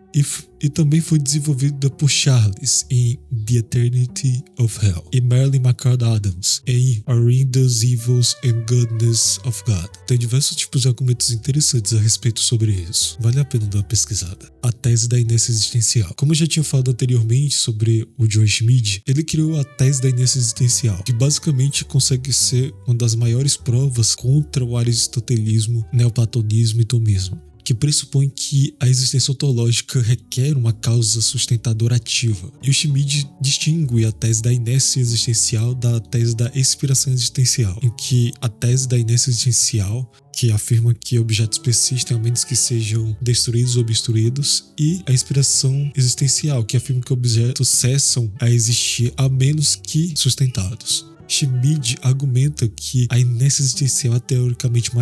e também foi desenvolvida por Charles em The Eternity of Hell e Marilyn McCord Adams em Are the Evils and Goodness of God. Tem diversos tipos de argumentos interessantes a respeito sobre isso. Vale a pena dar uma pesquisada. A tese da inércia existencial. Como eu já tinha falado anteriormente sobre o John Schmidt, ele criou a tese da inércia existencial, que basicamente consegue ser uma das maiores provas contra o aristotelismo, neoplatonismo e tomismo. que pressupõe que a existência ontológica requer uma causa sustentadora ativa. E o Schmid distingue a tese da inércia existencial da tese da expiração existencial, em que a tese da inércia existencial, que afirma que objetos persistem a menos que sejam destruídos ou obstruídos, e a inspiração existencial, que afirma que objetos cessam a existir a menos que sustentados. Schmid argumenta que a inércia existencial é teoricamente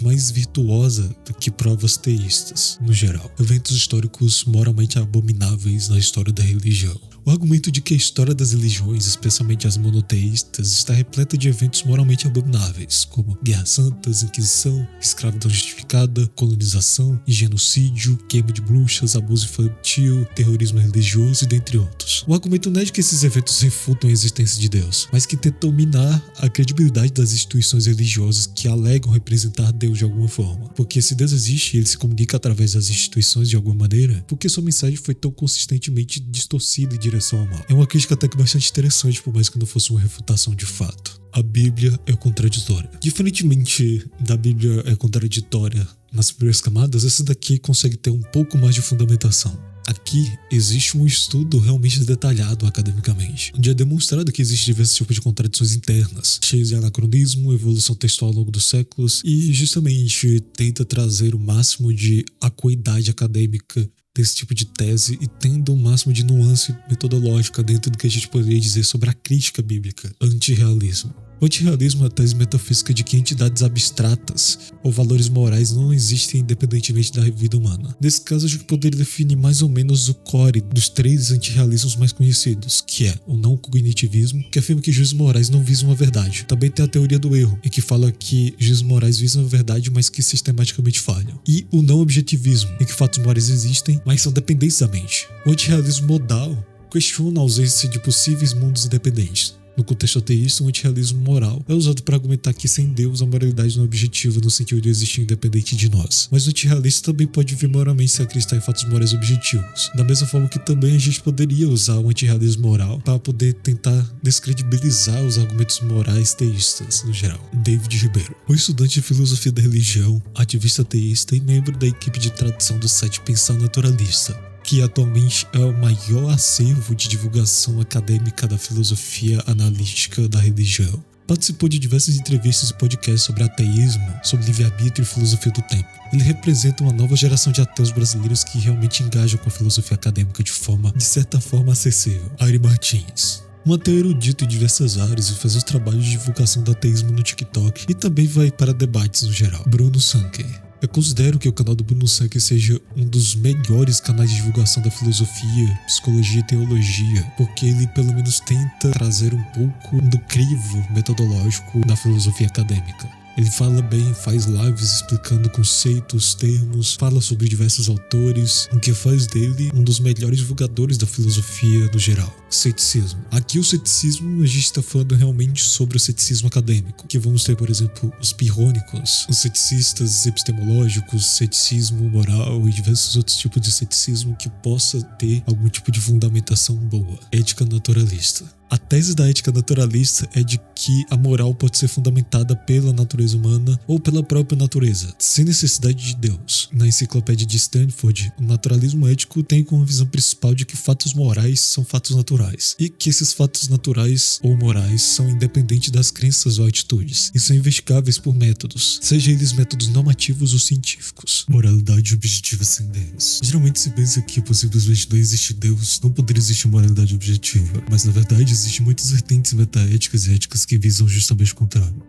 mais virtuosa do que provas teístas, no geral. Eventos históricos moralmente abomináveis na história da religião. O argumento de que a história das religiões, especialmente as monoteístas, está repleta de eventos moralmente abomináveis, como guerras santas, inquisição, escravidão justificada, colonização e genocídio, queima de bruxas, abuso infantil, terrorismo religioso e dentre outros. O argumento não é de que esses eventos refutam a existência de Deus, mas que tentam minar a credibilidade das instituições religiosas que alegam representar Deus de alguma forma. Porque se Deus existe e ele se comunica através das instituições de alguma maneira, por que sua mensagem foi tão consistentemente distorcida e direção ao mal? É uma crítica até que bastante interessante, por mais que não fosse uma refutação de fato. A Bíblia é contraditória. Diferentemente da Bíblia é contraditória nas primeiras camadas, essa daqui consegue ter um pouco mais de fundamentação. Aqui existe um estudo realmente detalhado academicamente, onde é demonstrado que existem diversos tipos de contradições internas, cheios de anacronismo, evolução textual ao longo dos séculos, e justamente tenta trazer o máximo de acuidade acadêmica desse tipo de tese e tendo o máximo de nuance metodológica dentro do que a gente poderia dizer sobre a crítica bíblica, antirrealismo. O antirrealismo é a tese metafísica de que entidades abstratas ou valores morais não existem independentemente da vida humana. Nesse caso, a gente poderia definir mais ou menos o core dos 3 antirrealismos mais conhecidos, que é o não cognitivismo, que afirma que juízos morais não visam a verdade. Também tem a teoria do erro, em que fala que juízos morais visam a verdade, mas que sistematicamente falham. E o não objetivismo, em que fatos morais existem, mas são dependentes da mente. O antirrealismo modal questiona a ausência de possíveis mundos independentes. No contexto ateísta, o antirrealismo moral é usado para argumentar que sem Deus a moralidade não é objetiva no sentido de existir independente de nós. Mas o antirrealista também pode vir moralmente se acreditar em fatos morais objetivos. Da mesma forma que também a gente poderia usar o antirrealismo moral para poder tentar descredibilizar os argumentos morais teístas no geral. David Ribeiro, um estudante de filosofia da religião, ativista ateísta e membro da equipe de tradução do site Pensar Naturalista, que atualmente é o maior acervo de divulgação acadêmica da filosofia analítica da religião. Participou de diversas entrevistas e podcasts sobre ateísmo, sobre livre-arbítrio e filosofia do tempo. Ele representa uma nova geração de ateus brasileiros que realmente engajam com a filosofia acadêmica de certa forma acessível. Ari Martins, um ateu erudito em diversas áreas e faz os trabalhos de divulgação do ateísmo no TikTok e também vai para debates no geral. Bruno Sanker. Eu considero que o canal do Bruno Sanker seja um dos melhores canais de divulgação da filosofia, psicologia e teologia, porque ele pelo menos tenta trazer um pouco do crivo metodológico da filosofia acadêmica. Ele fala bem, faz lives explicando conceitos, termos, fala sobre diversos autores, o que faz dele um dos melhores divulgadores da filosofia no geral. Ceticismo. Aqui o ceticismo, a gente está falando realmente sobre o ceticismo acadêmico, que vamos ter, por exemplo, os pirrônicos, os ceticistas epistemológicos, ceticismo moral e diversos outros tipos de ceticismo que possa ter algum tipo de fundamentação boa. Ética naturalista. A tese da ética naturalista é de que a moral pode ser fundamentada pela natureza humana ou pela própria natureza, sem necessidade de Deus. Na enciclopédia de Stanford, o naturalismo ético tem como visão principal de que fatos morais são fatos naturais, e que esses fatos naturais ou morais são independentes das crenças ou atitudes, e são investigáveis por métodos, seja eles métodos normativos ou científicos. Moralidade objetiva sem Deus. Geralmente se pensa que por simplesmente não existir Deus, não poderia existir moralidade objetiva, mas na verdade existem muitas vertentes metaéticas e éticas que visam justamente o contrário,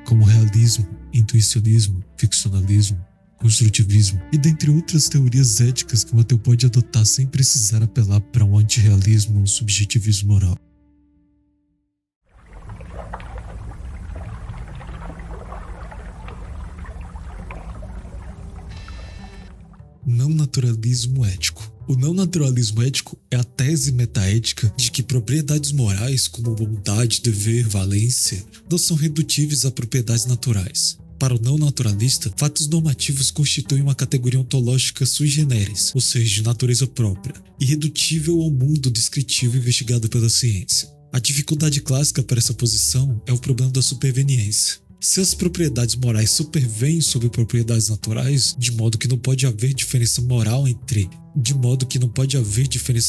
como realismo, intuicionismo, ficcionalismo, construtivismo e dentre outras teorias éticas que um ateu pode adotar sem precisar apelar para um antirrealismo ou subjetivismo moral. Não naturalismo ético. O não naturalismo ético é a tese metaética de que propriedades morais como bondade, dever, valência não são redutíveis a propriedades naturais. Para o não naturalista, fatos normativos constituem uma categoria ontológica sui generis, ou seja, de natureza própria, irredutível ao mundo descritivo investigado pela ciência. A dificuldade clássica para essa posição é o problema da superveniência. Se as propriedades morais supervêm sobre propriedades naturais, de modo que não pode haver diferença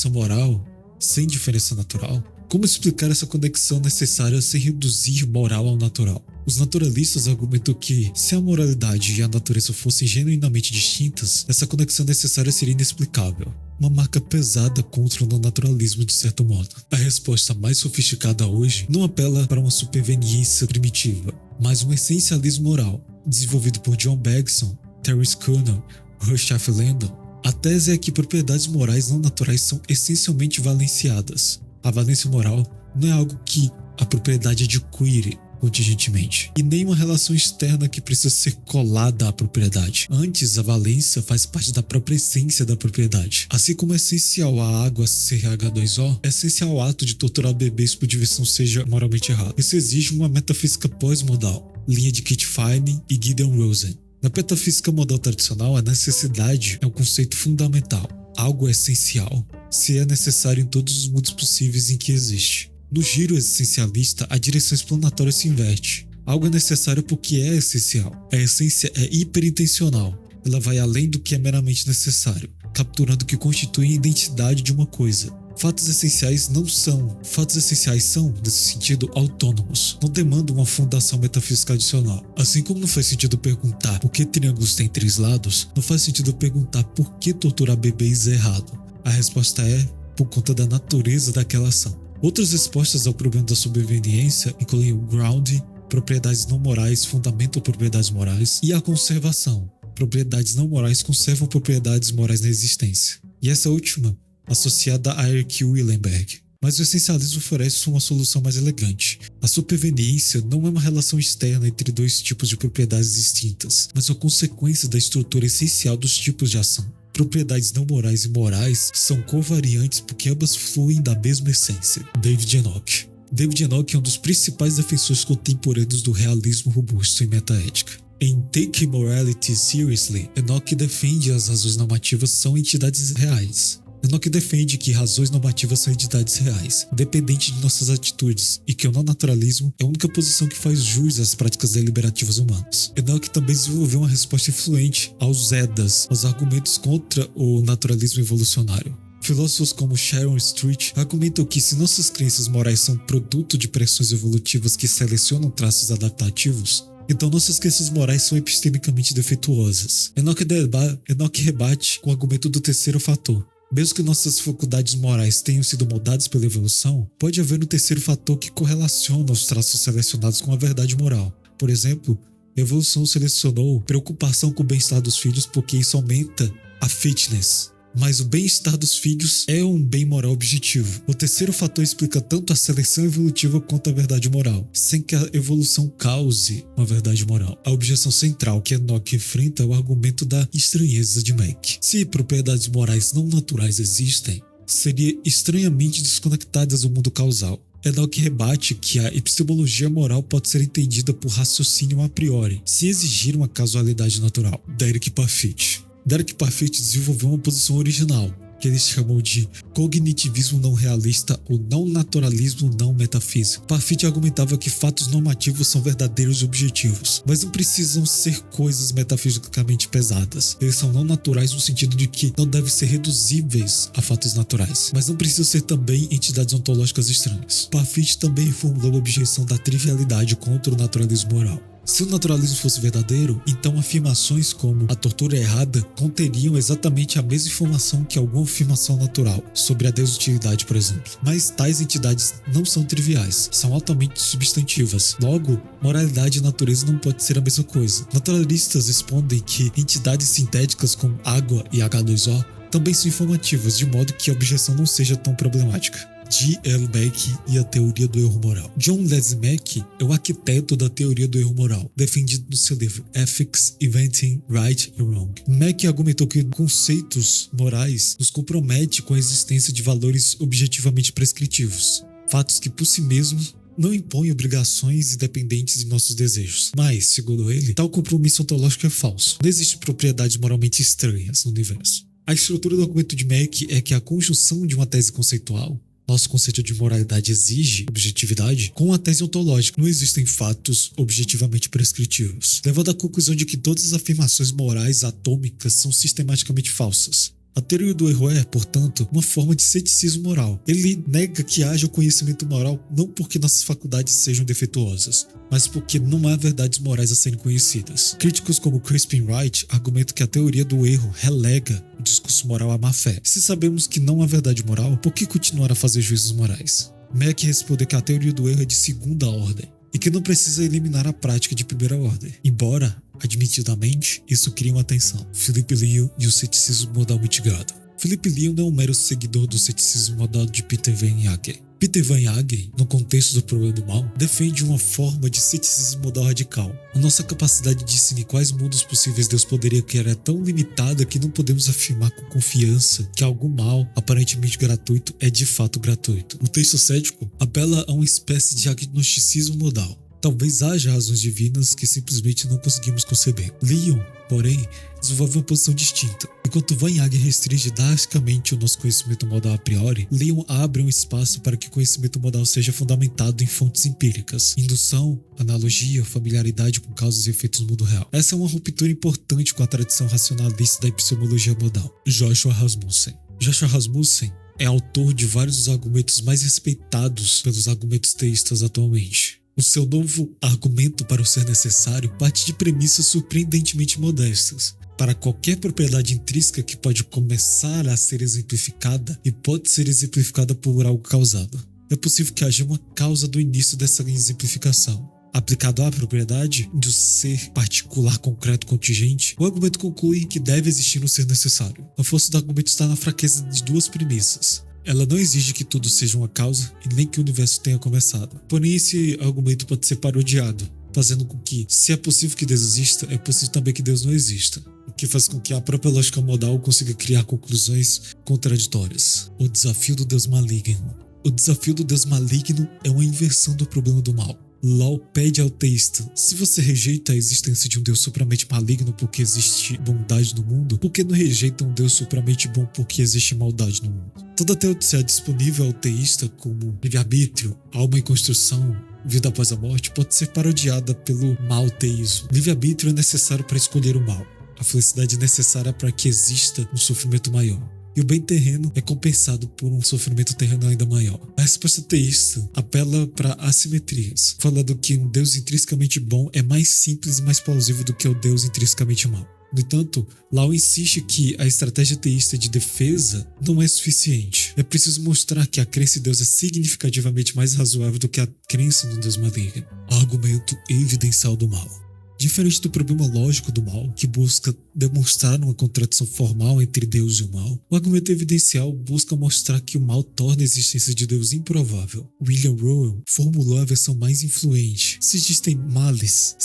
moral sem diferença natural, como explicar essa conexão necessária sem reduzir moral ao natural? Os naturalistas argumentam que, se a moralidade e a natureza fossem genuinamente distintas, essa conexão necessária seria inexplicável. Uma marca pesada contra o não-naturalismo de certo modo. A resposta mais sofisticada hoje não apela para uma superveniência primitiva, mas um essencialismo moral, desenvolvido por John Bergson, Terence Kuhnel, Rush F. Landon. A tese é que propriedades morais não naturais são essencialmente valenciadas. A valência moral não é algo que a propriedade adquire contingentemente, e nem uma relação externa que precisa ser colada à propriedade. Antes, a valência faz parte da própria essência da propriedade. Assim como é essencial a água CH2O, é essencial o ato de torturar bebês por diversão seja moralmente errado. Isso exige uma metafísica pós-modal, linha de Kit Fine e Gideon Rosen. Na metafísica modal tradicional, a necessidade é um conceito fundamental. Algo é essencial, se é necessário em todos os mundos possíveis em que existe. No giro existencialista, a direção explanatória se inverte. Algo é necessário porque é essencial. A essência é hiperintencional. Ela vai além do que é meramente necessário, capturando o que constitui a identidade de uma coisa. Fatos essenciais são, nesse sentido, autônomos. Não demandam uma fundação metafísica adicional. Assim como não faz sentido perguntar por que triângulos têm 3 lados, não faz sentido perguntar por que torturar bebês é errado. A resposta é por conta da natureza daquela ação. Outras respostas ao problema da sobreveniência incluem o ground, propriedades não morais fundamentam propriedades morais, e a conservação. Propriedades não morais conservam propriedades morais na existência. E essa última, associada a R.Q. Willenberg. Mas o essencialismo oferece uma solução mais elegante. A superveniência não é uma relação externa entre 2 tipos de propriedades distintas, mas uma consequência da estrutura essencial dos tipos de ação. Propriedades não morais e morais são covariantes porque ambas fluem da mesma essência. David Enoch. David Enoch é um dos principais defensores contemporâneos do realismo robusto em metaética. Em Taking Morality Seriously, Enoch defende as razões normativas são entidades reais. Enoch defende que razões normativas são entidades reais, independente de nossas atitudes, e que o não-naturalismo é a única posição que faz jus às práticas deliberativas humanas. Enoch também desenvolveu uma resposta influente aos Eddas, aos argumentos contra o naturalismo evolucionário. Filósofos como Sharon Street argumentam que se nossas crenças morais são produto de pressões evolutivas que selecionam traços adaptativos, então nossas crenças morais são epistemicamente defeituosas. Enoch rebate com o argumento do terceiro fator. Mesmo que nossas faculdades morais tenham sido moldadas pela evolução, pode haver um terceiro fator que correlaciona os traços selecionados com a verdade moral. Por exemplo, a evolução selecionou preocupação com o bem-estar dos filhos porque isso aumenta a fitness. Mas o bem-estar dos filhos é um bem moral objetivo. O terceiro fator explica tanto a seleção evolutiva quanto a verdade moral, sem que a evolução cause uma verdade moral. A objeção central que Enoch enfrenta é o argumento da estranheza de Mack. Se propriedades morais não naturais existem, seriam estranhamente desconectadas do mundo causal. Enoch rebate que a epistemologia moral pode ser entendida por raciocínio a priori, sem exigir uma causalidade natural. Derek Parfit. Derek Parfit desenvolveu uma posição original, que eles chamam de cognitivismo não realista ou não naturalismo não metafísico. Parfit argumentava que fatos normativos são verdadeiros e objetivos, mas não precisam ser coisas metafisicamente pesadas. Eles são não naturais no sentido de que não devem ser reduzíveis a fatos naturais, mas não precisam ser também entidades ontológicas estranhas. Parfit também formulou a objeção da trivialidade contra o naturalismo moral. Se o naturalismo fosse verdadeiro, então afirmações como a tortura é errada conteriam exatamente a mesma informação que alguma afirmação natural, sobre a desutilidade, por exemplo. Mas tais entidades não são triviais, são altamente substantivas. Logo, moralidade e natureza não pode ser a mesma coisa. Naturalistas respondem que entidades sintéticas como água e H2O também são informativas, de modo que a objeção não seja tão problemática. G. L. Mack e a teoria do erro moral. John Leslie Mack é o arquiteto da teoria do erro moral, defendido no seu livro Ethics, Inventing Right and Wrong. Mack argumentou que conceitos morais nos compromete com a existência de valores objetivamente prescritivos, fatos que por si mesmos não impõem obrigações independentes de nossos desejos. Mas, segundo ele, tal compromisso ontológico é falso. Não existem propriedades moralmente estranhas no universo. A estrutura do argumento de Mack é que a conjunção de uma tese conceitual, Nosso conceito de moralidade exige objetividade com a tese ontológica. Não existem fatos objetivamente prescritivos, levando à conclusão de que todas as afirmações morais atômicas são sistematicamente falsas. A teoria do erro é, portanto, uma forma de ceticismo moral. Ele nega que haja o conhecimento moral não porque nossas faculdades sejam defeituosas, mas porque não há verdades morais a serem conhecidas. Críticos como Crispin Wright argumentam que a teoria do erro relega o discurso moral à má-fé. Se sabemos que não há verdade moral, por que continuar a fazer juízos morais? Mack responde que a teoria do erro é de segunda ordem e que não precisa eliminar a prática de primeira ordem. Embora, admitidamente, isso cria uma tensão. Philip Leo e o ceticismo modal mitigado. Philip Leo não é um mero seguidor do ceticismo modal de Peter Van Hagen. Peter Van Hagen, no contexto do problema do mal, defende uma forma de ceticismo modal radical. A nossa capacidade de discernir quais mundos possíveis Deus poderia criar é tão limitada que não podemos afirmar com confiança que algum mal, aparentemente gratuito, é de fato gratuito. O texto cético apela a uma espécie de agnosticismo modal. Talvez haja razões divinas que simplesmente não conseguimos conceber. Leon, porém, desenvolve uma posição distinta. Enquanto Van Hagen restringe drasticamente o nosso conhecimento modal a priori, Leon abre um espaço para que o conhecimento modal seja fundamentado em fontes empíricas, indução, analogia, familiaridade com causas e efeitos no mundo real. Essa é uma ruptura importante com a tradição racionalista da epistemologia modal. Joshua Rasmussen. Joshua Rasmussen é autor de vários dos argumentos mais respeitados pelos argumentos teístas atualmente. O seu novo argumento para o ser necessário parte de premissas surpreendentemente modestas. Para qualquer propriedade intrínseca que pode começar a ser exemplificada e pode ser exemplificada por algo causado, é possível que haja uma causa do início dessa exemplificação. Aplicado à propriedade de um ser particular, concreto, contingente, o argumento conclui que deve existir um ser necessário. A força do argumento está na fraqueza de duas premissas. Ela não exige que tudo seja uma causa e nem que o universo tenha começado. Porém, esse argumento pode ser parodiado, fazendo com que, se é possível que Deus exista, é possível também que Deus não exista. O que faz com que a própria lógica modal consiga criar conclusões contraditórias. O desafio do Deus maligno. O desafio do Deus maligno é uma inversão do problema do mal. Law pede ao teísta: se você rejeita a existência de um Deus supramente maligno porque existe bondade no mundo, por que não rejeita um Deus supramente bom porque existe maldade no mundo? Toda teoria disponível ao teísta, como livre-arbítrio, alma em construção, vida após a morte, pode ser parodiada pelo mal-teísmo. Livre-arbítrio é necessário para escolher o mal. A felicidade é necessária para que exista um sofrimento maior. E o bem terreno é compensado por um sofrimento terreno ainda maior. A resposta teísta apela para assimetrias, falando que um Deus intrinsecamente bom é mais simples e mais plausível do que o Deus intrinsecamente mau. No entanto, Lau insiste que a estratégia teísta de defesa não é suficiente. É preciso mostrar que a crença em Deus é significativamente mais razoável do que a crença no Deus maligno. Argumento evidencial do mal. Diferente do problema lógico do mal, que busca demonstrar uma contradição formal entre Deus e o mal, o argumento evidencial busca mostrar que o mal torna a existência de Deus improvável. William Rowan formulou a versão mais influente. Se existem males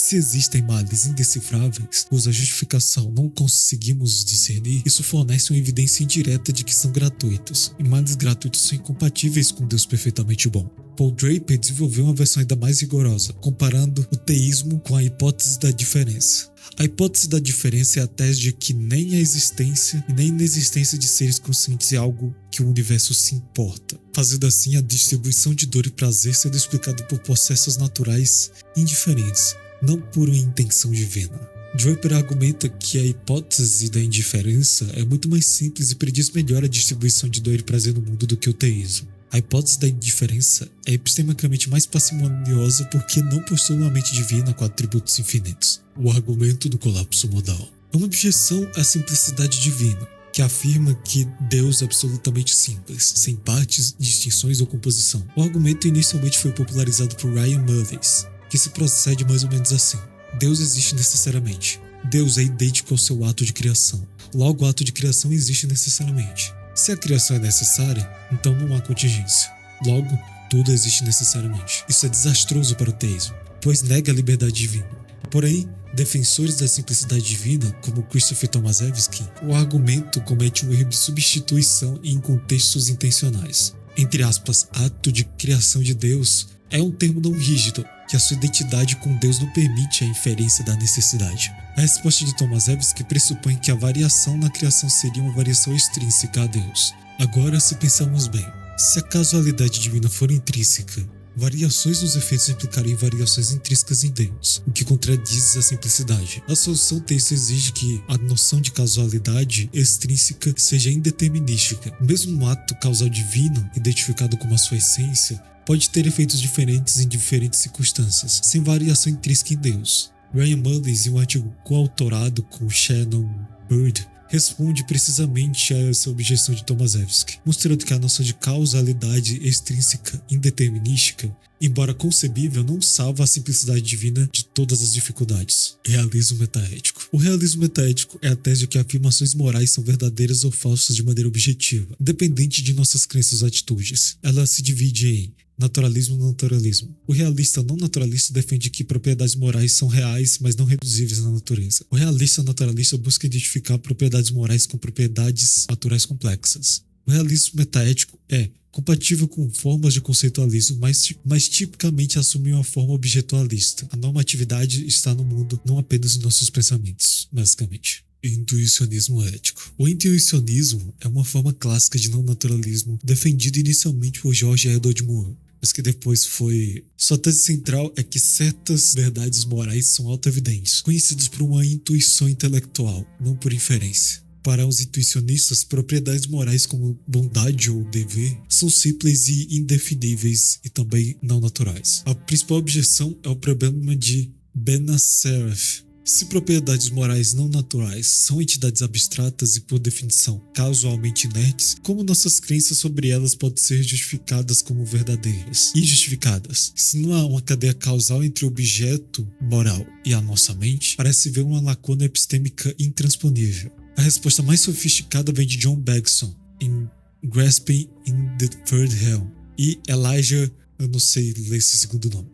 indecifráveis, cuja justificação não conseguimos discernir, isso fornece uma evidência indireta de que são gratuitos, e males gratuitos são incompatíveis com Deus perfeitamente bom. Paul Draper desenvolveu uma versão ainda mais rigorosa, comparando o teísmo com a hipótese da diferença. A hipótese da diferença é a tese de que nem a existência e nem a inexistência de seres conscientes é algo que o universo se importa, fazendo assim a distribuição de dor e prazer sendo explicada por processos naturais indiferentes, não por uma intenção divina. Draper argumenta que a hipótese da indiferença é muito mais simples e prediz melhor a distribuição de dor e prazer no mundo do que o teísmo. A hipótese da indiferença é epistemicamente mais parcimoniosa porque não possui uma mente divina com atributos infinitos. O argumento do colapso modal é uma objeção à simplicidade divina, que afirma que Deus é absolutamente simples, sem partes, distinções ou composição. O argumento inicialmente foi popularizado por Ryan Murvis, que se procede mais ou menos assim: Deus existe necessariamente. Deus é idêntico ao seu ato de criação. Logo, o ato de criação existe necessariamente. Se a criação é necessária, então não há contingência. Logo, tudo existe necessariamente. Isso é desastroso para o teísmo, pois nega a liberdade divina. Porém, defensores da simplicidade divina, como Christopher Tomaszewski, o argumento comete um erro de substituição em contextos intencionais. Entre aspas, ato de criação de Deus é um termo não rígido, que a sua identidade com Deus não permite a inferência da necessidade. A resposta de Tomaszewski pressupõe que a variação na criação seria uma variação extrínseca a Deus. Agora, se pensarmos bem, Se a causalidade divina for intrínseca, variações nos efeitos implicariam variações intrínsecas em Deus, o que contradiz a simplicidade. A solução texto exige que a noção de causalidade extrínseca seja indeterminística. Mesmo um ato causal divino, identificado como a sua essência, pode ter efeitos diferentes em diferentes circunstâncias, sem variação intrínseca em Deus. Ryan Mullins, em um artigo coautorado com Shannon Bird, responde precisamente a essa objeção de Tomaszewski, mostrando que a noção de causalidade extrínseca indeterminística, embora concebível, não salva a simplicidade divina de todas as dificuldades. Realismo metaético. O realismo metaético é a tese de que afirmações morais são verdadeiras ou falsas de maneira objetiva, independente de nossas crenças ou atitudes. Ela se divide em naturalismo e não naturalismo. O realista não naturalista defende que propriedades morais são reais, mas não reduzíveis na natureza. O realista naturalista busca identificar propriedades morais com propriedades naturais complexas. O realismo metaético é compatível com formas de conceitualismo, mas tipicamente assume uma forma objetualista. A normatividade está no mundo, não apenas em nossos pensamentos, basicamente. Intuicionismo ético. O intuicionismo é uma forma clássica de não naturalismo defendido inicialmente por George Edward Moore, mas que depois foi... Sua tese central é que certas verdades morais são autoevidentes, conhecidas por uma intuição intelectual, não por inferência. Para os intuicionistas, propriedades morais como bondade ou dever são simples e indefiníveis e também não naturais. A principal objeção é o problema de Benacerraf. Se propriedades morais não naturais são entidades abstratas e, por definição, causalmente inertes, como nossas crenças sobre elas podem ser justificadas como verdadeiras e justificadas? Se não há uma cadeia causal entre o objeto moral e a nossa mente, parece ver uma lacuna epistêmica intransponível. A resposta mais sofisticada vem de John Bergson, em Grasping in the Third Realm, e Elijah, eu não sei ler esse segundo nome,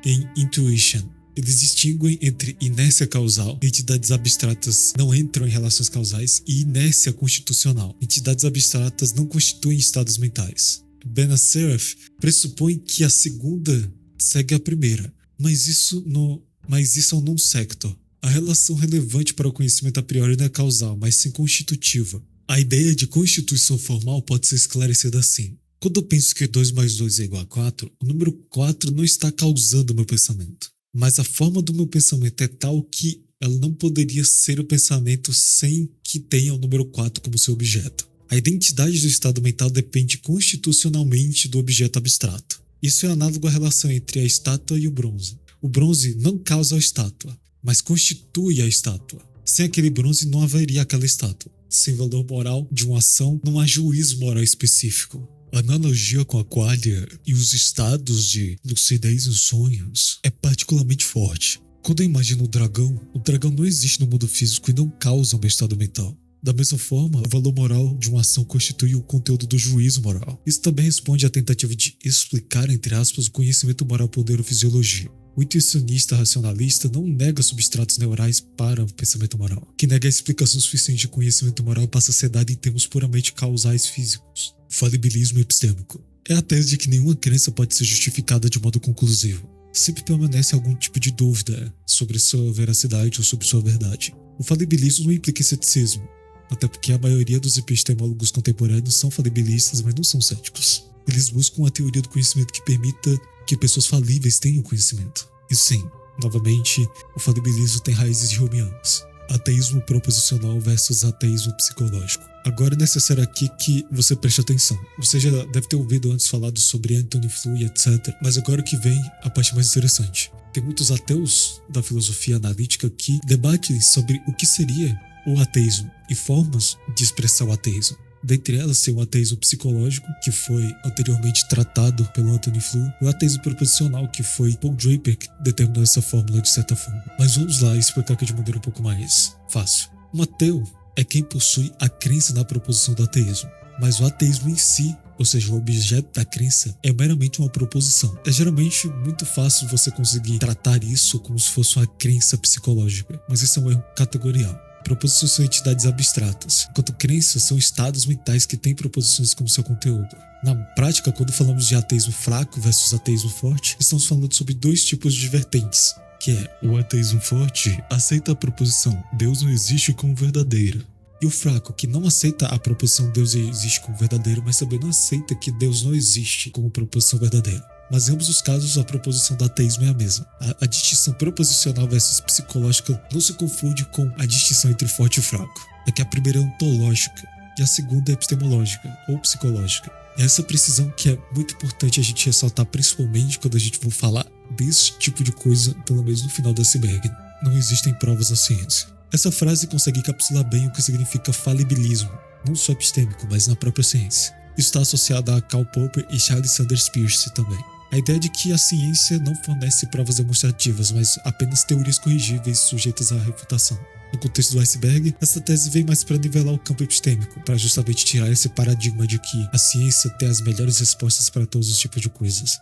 em Intuition. Eles distinguem entre inércia causal, entidades abstratas não entram em relações causais, e inércia constitucional, entidades abstratas não constituem estados mentais. Benacerraf pressupõe que a segunda segue a primeira, mas isso é um non-sector. A relação relevante para o conhecimento a priori não é causal, mas sim constitutiva. A ideia de constituição formal pode ser esclarecida assim. Quando eu penso que 2 mais 2 é igual a 4, o número 4 não está causando o meu pensamento. Mas a forma do meu pensamento é tal que ela não poderia ser o pensamento sem que tenha o número 4 como seu objeto. A identidade do estado mental depende constitucionalmente do objeto abstrato. Isso é análogo à relação entre a estátua e o bronze. O bronze não causa a estátua, mas constitui a estátua. Sem aquele bronze não haveria aquela estátua. Sem valor moral de uma ação, não há juízo moral específico. A analogia com a qualia e os estados de lucidez e sonhos é particularmente forte. Quando eu imagino o dragão não existe no mundo físico e não causa um estado mental. Da mesma forma, o valor moral de uma ação constitui o conteúdo do juízo moral. Isso também responde à tentativa de explicar, entre aspas, o conhecimento moral por neurofisiologia. O intuicionista racionalista não nega substratos neurais para o pensamento moral. Quem nega a explicação suficiente de conhecimento moral passa a ser dado em termos puramente causais físicos. Falibilismo epistêmico. É a tese de que nenhuma crença pode ser justificada de modo conclusivo. Sempre permanece algum tipo de dúvida sobre sua veracidade ou sobre sua verdade. O falibilismo não implica ceticismo, até porque a maioria dos epistemólogos contemporâneos são falibilistas, mas não são céticos. Eles buscam uma teoria do conhecimento que permita que pessoas falíveis tenham conhecimento. E sim, novamente, o falibilismo tem raízes romianas. Ateísmo proposicional versus ateísmo psicológico. Agora é necessário aqui que você preste atenção. Você já deve ter ouvido antes falado sobre Anthony Flew e etc. Mas agora que vem a parte mais interessante. Tem muitos ateus da filosofia analítica que debatem sobre o que seria o ateísmo e formas de expressar o ateísmo. Dentre elas tem o ateísmo psicológico, que foi anteriormente tratado pelo Anthony Flew, e o ateísmo proposicional, que foi Paul Draper que determinou essa fórmula de certa forma. Mas vamos lá explicar aqui de maneira um pouco mais fácil. Um ateu é quem possui a crença na proposição do ateísmo, mas o ateísmo em si, ou seja, o objeto da crença, é meramente uma proposição. É geralmente muito fácil você conseguir tratar isso como se fosse uma crença psicológica, mas isso é um erro categorial. Proposições são entidades abstratas, enquanto crenças são estados mentais que têm proposições como seu conteúdo. Na prática, quando falamos de ateísmo fraco versus ateísmo forte, estamos falando sobre 2 tipos de vertentes, que é o ateísmo forte aceita a proposição Deus não existe como verdadeira. E o fraco, que não aceita a proposição Deus existe como verdadeiro, mas também não aceita que Deus não existe como proposição verdadeira. Mas em ambos os casos, a proposição do ateísmo é a mesma. A distinção proposicional versus psicológica não se confunde com a distinção entre forte e fraco. É que a primeira é ontológica e a segunda é epistemológica ou psicológica. É essa precisão que é muito importante a gente ressaltar, principalmente quando a gente for falar desse tipo de coisa, pelo menos no final do iceberg. Não existem provas na ciência. Essa frase consegue encapsular bem o que significa falibilismo, não só epistêmico, mas na própria ciência. Isso está associado a Karl Popper e Charles Sanders Peirce também. A ideia de que a ciência não fornece provas demonstrativas, mas apenas teorias corrigíveis sujeitas à refutação. No contexto do iceberg, essa tese vem mais para nivelar o campo epistêmico, para justamente tirar esse paradigma de que a ciência tem as melhores respostas para todos os tipos de coisas.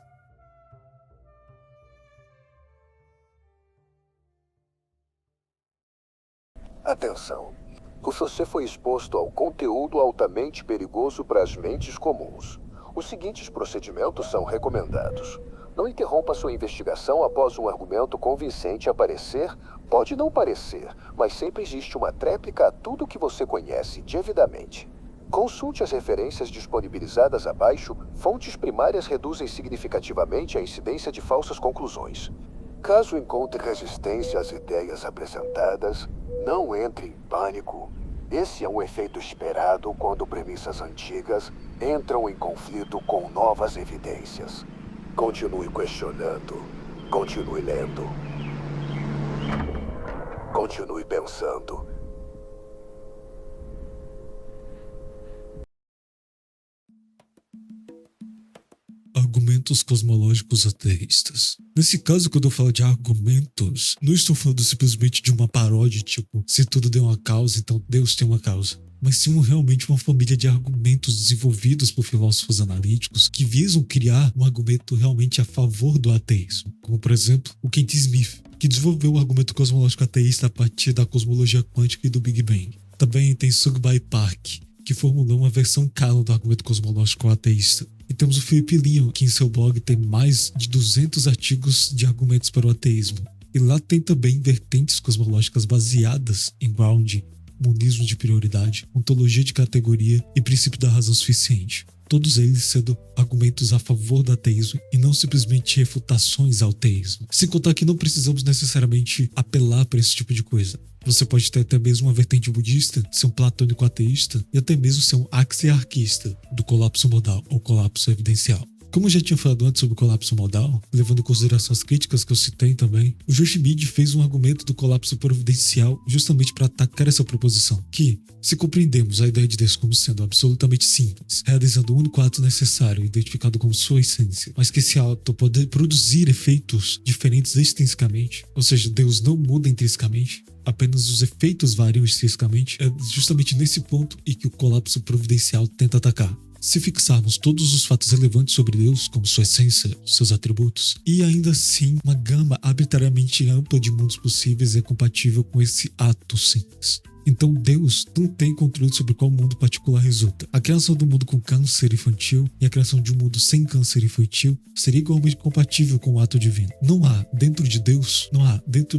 Atenção! Você foi exposto ao conteúdo altamente perigoso para as mentes comuns. Os seguintes procedimentos são recomendados. Não interrompa sua investigação após um argumento convincente aparecer. Pode não parecer, mas sempre existe uma tréplica a tudo o que você conhece devidamente. Consulte as referências disponibilizadas abaixo. Fontes primárias reduzem significativamente a incidência de falsas conclusões. Caso encontre resistência às ideias apresentadas, não entre em pânico. Esse é um efeito esperado quando premissas antigas entram em conflito com novas evidências. Continue questionando. Continue lendo. Continue pensando. Argumentos cosmológicos ateístas. Nesse caso, quando eu falo de argumentos, não estou falando simplesmente de uma paródia, tipo, se tudo tem uma causa, então Deus tem uma causa. Mas sim realmente uma família de argumentos desenvolvidos por filósofos analíticos que visam criar um argumento realmente a favor do ateísmo. Como, por exemplo, o Kent Smith, que desenvolveu o argumento cosmológico ateísta a partir da cosmologia quântica e do Big Bang. Também tem Sugbai Park, que formulou uma versão canon do argumento cosmológico ateísta. E temos o Philip Leon, que em seu blog tem mais de 200 artigos de argumentos para o ateísmo. E lá tem também vertentes cosmológicas baseadas em grounding, monismo de prioridade, ontologia de categoria e princípio da razão suficiente. Todos eles sendo argumentos a favor do ateísmo e não simplesmente refutações ao ateísmo. Sem contar que não precisamos necessariamente apelar para esse tipo de coisa. Você pode ter até mesmo uma vertente budista, ser um platônico ateísta e até mesmo ser um axiarquista do colapso modal ou colapso evidencial. Como eu já tinha falado antes sobre o colapso modal, levando em consideração as críticas que eu citei também, o Joe Schmid fez um argumento do colapso providencial justamente para atacar essa proposição, que, se compreendemos a ideia de Deus como sendo absolutamente simples, realizando o único ato necessário identificado como sua essência, mas que esse ato pode produzir efeitos diferentes extrinsecamente, ou seja, Deus não muda intrinsecamente, apenas os efeitos variam extrinsecamente, é justamente nesse ponto em que o colapso providencial tenta atacar. Se fixarmos todos os fatos relevantes sobre Deus, como sua essência, seus atributos, e ainda assim uma gama arbitrariamente ampla de mundos possíveis é compatível com esse ato simples. Então Deus não tem controle sobre qual mundo particular resulta. A criação do mundo com câncer infantil e a criação de um mundo sem câncer infantil seria igualmente compatível com o ato divino. Não há dentro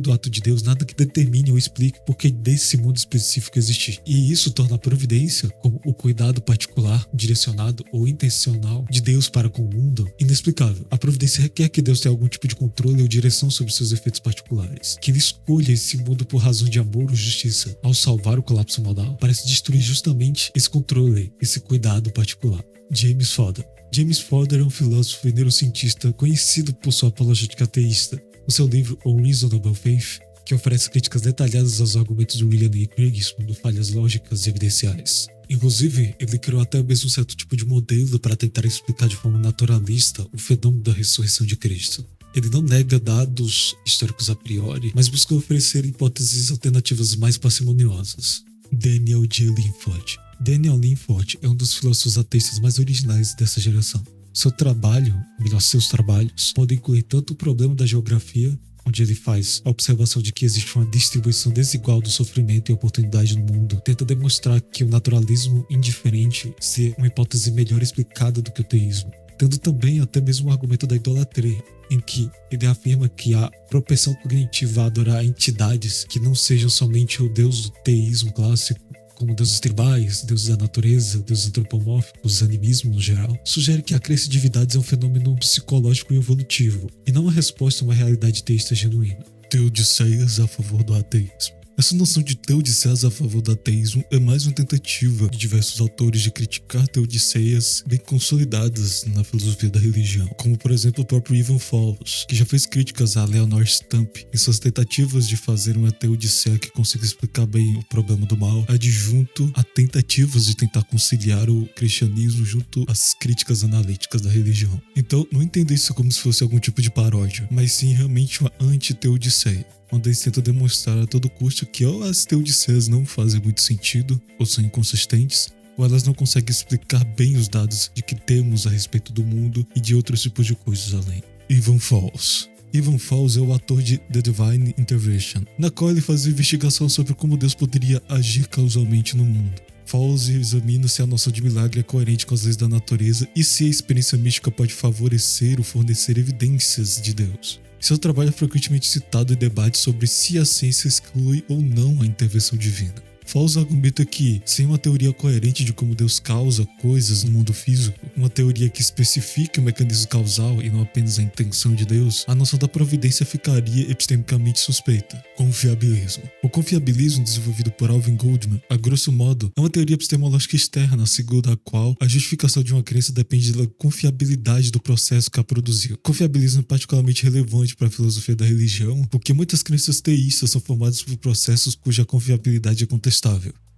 do ato de Deus nada que determine ou explique por que desse mundo específico existir. E isso torna a providência, como o cuidado particular, direcionado ou intencional de Deus para com o mundo, inexplicável. A providência requer que Deus tenha algum tipo de controle ou direção sobre seus efeitos particulares. Que ele escolha esse mundo por razão de amor ou justiça. Ao salvar o colapso modal, parece destruir justamente esse controle, esse cuidado particular. James Fodor. James Fodor é um filósofo e neurocientista conhecido por sua apologética ateísta. O seu livro Unreasonable Faith, que oferece críticas detalhadas aos argumentos de William A. Craig, expondo falhas lógicas e evidenciais. Inclusive, ele criou até mesmo um certo tipo de modelo para tentar explicar de forma naturalista o fenômeno da ressurreição de Cristo. Ele não nega dados históricos a priori, mas busca oferecer hipóteses alternativas mais parcimoniosas. Daniel J. Linford. Daniel Linford é um dos filósofos ateístas mais originais dessa geração. Seus trabalhos podem incluir tanto o problema da geografia, onde ele faz a observação de que existe uma distribuição desigual do sofrimento e oportunidade no mundo, tenta demonstrar que o naturalismo indiferente ser uma hipótese melhor explicada do que o teísmo. Tendo também até mesmo o argumento da idolatria, em que ele afirma que a propensão cognitiva a adorar entidades que não sejam somente o Deus do teísmo clássico como deuses tribais, deuses da natureza, deuses antropomórficos, animismo no geral, sugere que a crença em divindades é um fenômeno psicológico e evolutivo, e não uma resposta a uma realidade teísta genuína. Teodiceias a favor do ateísmo. Essa noção de Teodiceias a favor do ateísmo é mais uma tentativa de diversos autores de criticar Teodiceias bem consolidadas na filosofia da religião, como por exemplo o próprio Ivan Folos, que já fez críticas a Leonard Stump em suas tentativas de fazer uma Teodiceia que consiga explicar bem o problema do mal, adjunto a tentativas de tentar conciliar o cristianismo junto às críticas analíticas da religião. Então, não entenda isso como se fosse algum tipo de paródia, mas sim realmente uma anti-Teodiceia, onde eles tentam demonstrar a todo custo que ou as teodiceias não fazem muito sentido, ou são inconsistentes, ou elas não conseguem explicar bem os dados de que temos a respeito do mundo e de outros tipos de coisas além. Ivan Fols. Ivan Fols é o ator de The Divine Intervention, na qual ele faz investigação sobre como Deus poderia agir causalmente no mundo. Fols examina se a noção de milagre é coerente com as leis da natureza e se a experiência mística pode favorecer ou fornecer evidências de Deus. Seu trabalho é frequentemente citado em debates sobre se a ciência exclui ou não a intervenção divina. Fols argumenta que, sem uma teoria coerente de como Deus causa coisas no mundo físico, uma teoria que especifique o mecanismo causal e não apenas a intenção de Deus, a noção da providência ficaria epistemicamente suspeita. Confiabilismo. O confiabilismo, desenvolvido por Alvin Goldman, a grosso modo, é uma teoria epistemológica externa, segundo a qual a justificação de uma crença depende da confiabilidade do processo que a produziu. O confiabilismo é particularmente relevante para a filosofia da religião, porque muitas crenças teístas são formadas por processos cuja confiabilidade é contestável.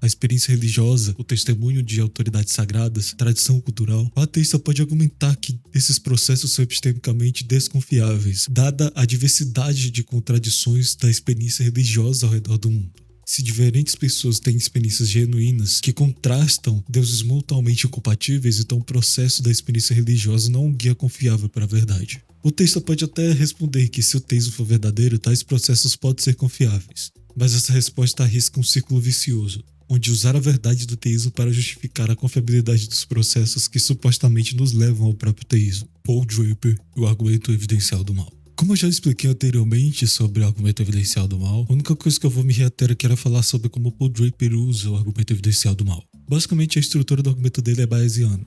A experiência religiosa, o testemunho de autoridades sagradas, tradição cultural, o ateísta pode argumentar que esses processos são epistemicamente desconfiáveis, dada a diversidade de contradições da experiência religiosa ao redor do mundo. Se diferentes pessoas têm experiências genuínas que contrastam deuses mutuamente incompatíveis, então o processo da experiência religiosa não é um guia confiável para a verdade. O texto pode até responder que se o teísmo for verdadeiro, tais processos podem ser confiáveis. Mas essa resposta arrisca um círculo vicioso, onde usar a verdade do teísmo para justificar a confiabilidade dos processos que supostamente nos levam ao próprio teísmo. Paul Draper e o argumento evidencial do mal. Como eu já expliquei anteriormente sobre o argumento evidencial do mal, a única coisa que eu vou me reater aqui era falar sobre como Paul Draper usa o argumento evidencial do mal. Basicamente, a estrutura do argumento dele é bayesiana.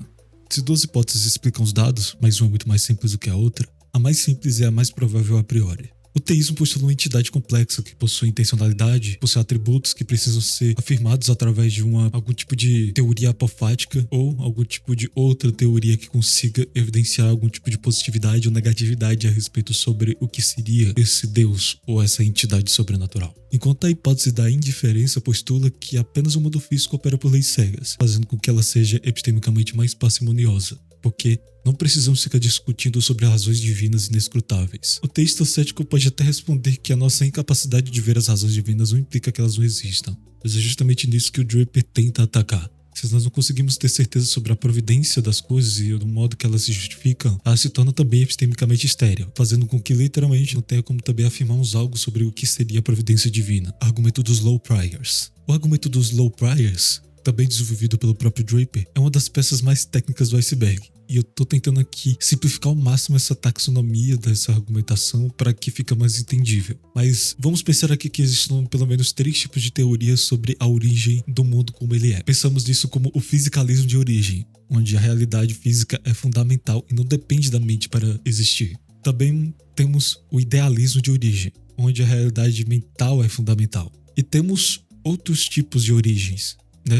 Se duas hipóteses explicam os dados, mas uma é muito mais simples do que a outra, a mais simples é a mais provável a priori. O teísmo postula uma entidade complexa que possui intencionalidade, possui atributos que precisam ser afirmados através de algum tipo de teoria apofática ou algum tipo de outra teoria que consiga evidenciar algum tipo de positividade ou negatividade a respeito sobre o que seria esse Deus ou essa entidade sobrenatural. Enquanto a hipótese da indiferença postula que apenas o mundo físico opera por leis cegas, fazendo com que ela seja epistemicamente mais parcimoniosa, porque não precisamos ficar discutindo sobre razões divinas inescrutáveis. O teísta cético pode até responder que a nossa incapacidade de ver as razões divinas não implica que elas não existam, mas é justamente nisso que o Draper tenta atacar. Se nós não conseguimos ter certeza sobre a providência das coisas e do modo que elas se justificam, ela se torna também epistemicamente estéril, fazendo com que literalmente não tenha como também afirmarmos algo sobre o que seria a providência divina. Argumento dos low priors. O argumento dos low priors, também desenvolvido pelo próprio Draper, é uma das peças mais técnicas do iceberg. E eu tô tentando aqui simplificar ao máximo essa taxonomia dessa argumentação para que fique mais entendível. Mas vamos pensar aqui que existem pelo menos 3 tipos de teorias sobre a origem do mundo como ele é. Pensamos nisso como o fisicalismo de origem, onde a realidade física é fundamental e não depende da mente para existir. Também temos o idealismo de origem, onde a realidade mental é fundamental. E temos outros tipos de origens,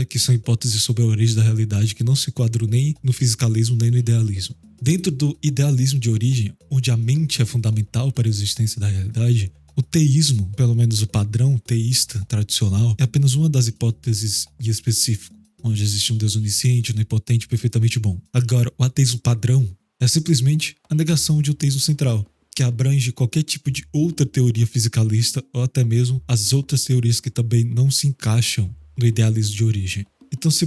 que são hipóteses sobre a origem da realidade que não se enquadram nem no fisicalismo nem no idealismo. Dentro do idealismo de origem, onde a mente é fundamental para a existência da realidade, o teísmo, pelo menos o padrão teísta tradicional, é apenas uma das hipóteses em específico, onde existe um Deus onisciente, onipotente, perfeitamente bom. Agora, o ateísmo padrão é simplesmente a negação de um teísmo central, que abrange qualquer tipo de outra teoria fisicalista ou até mesmo as outras teorias que também não se encaixam no idealismo de origem. Então, se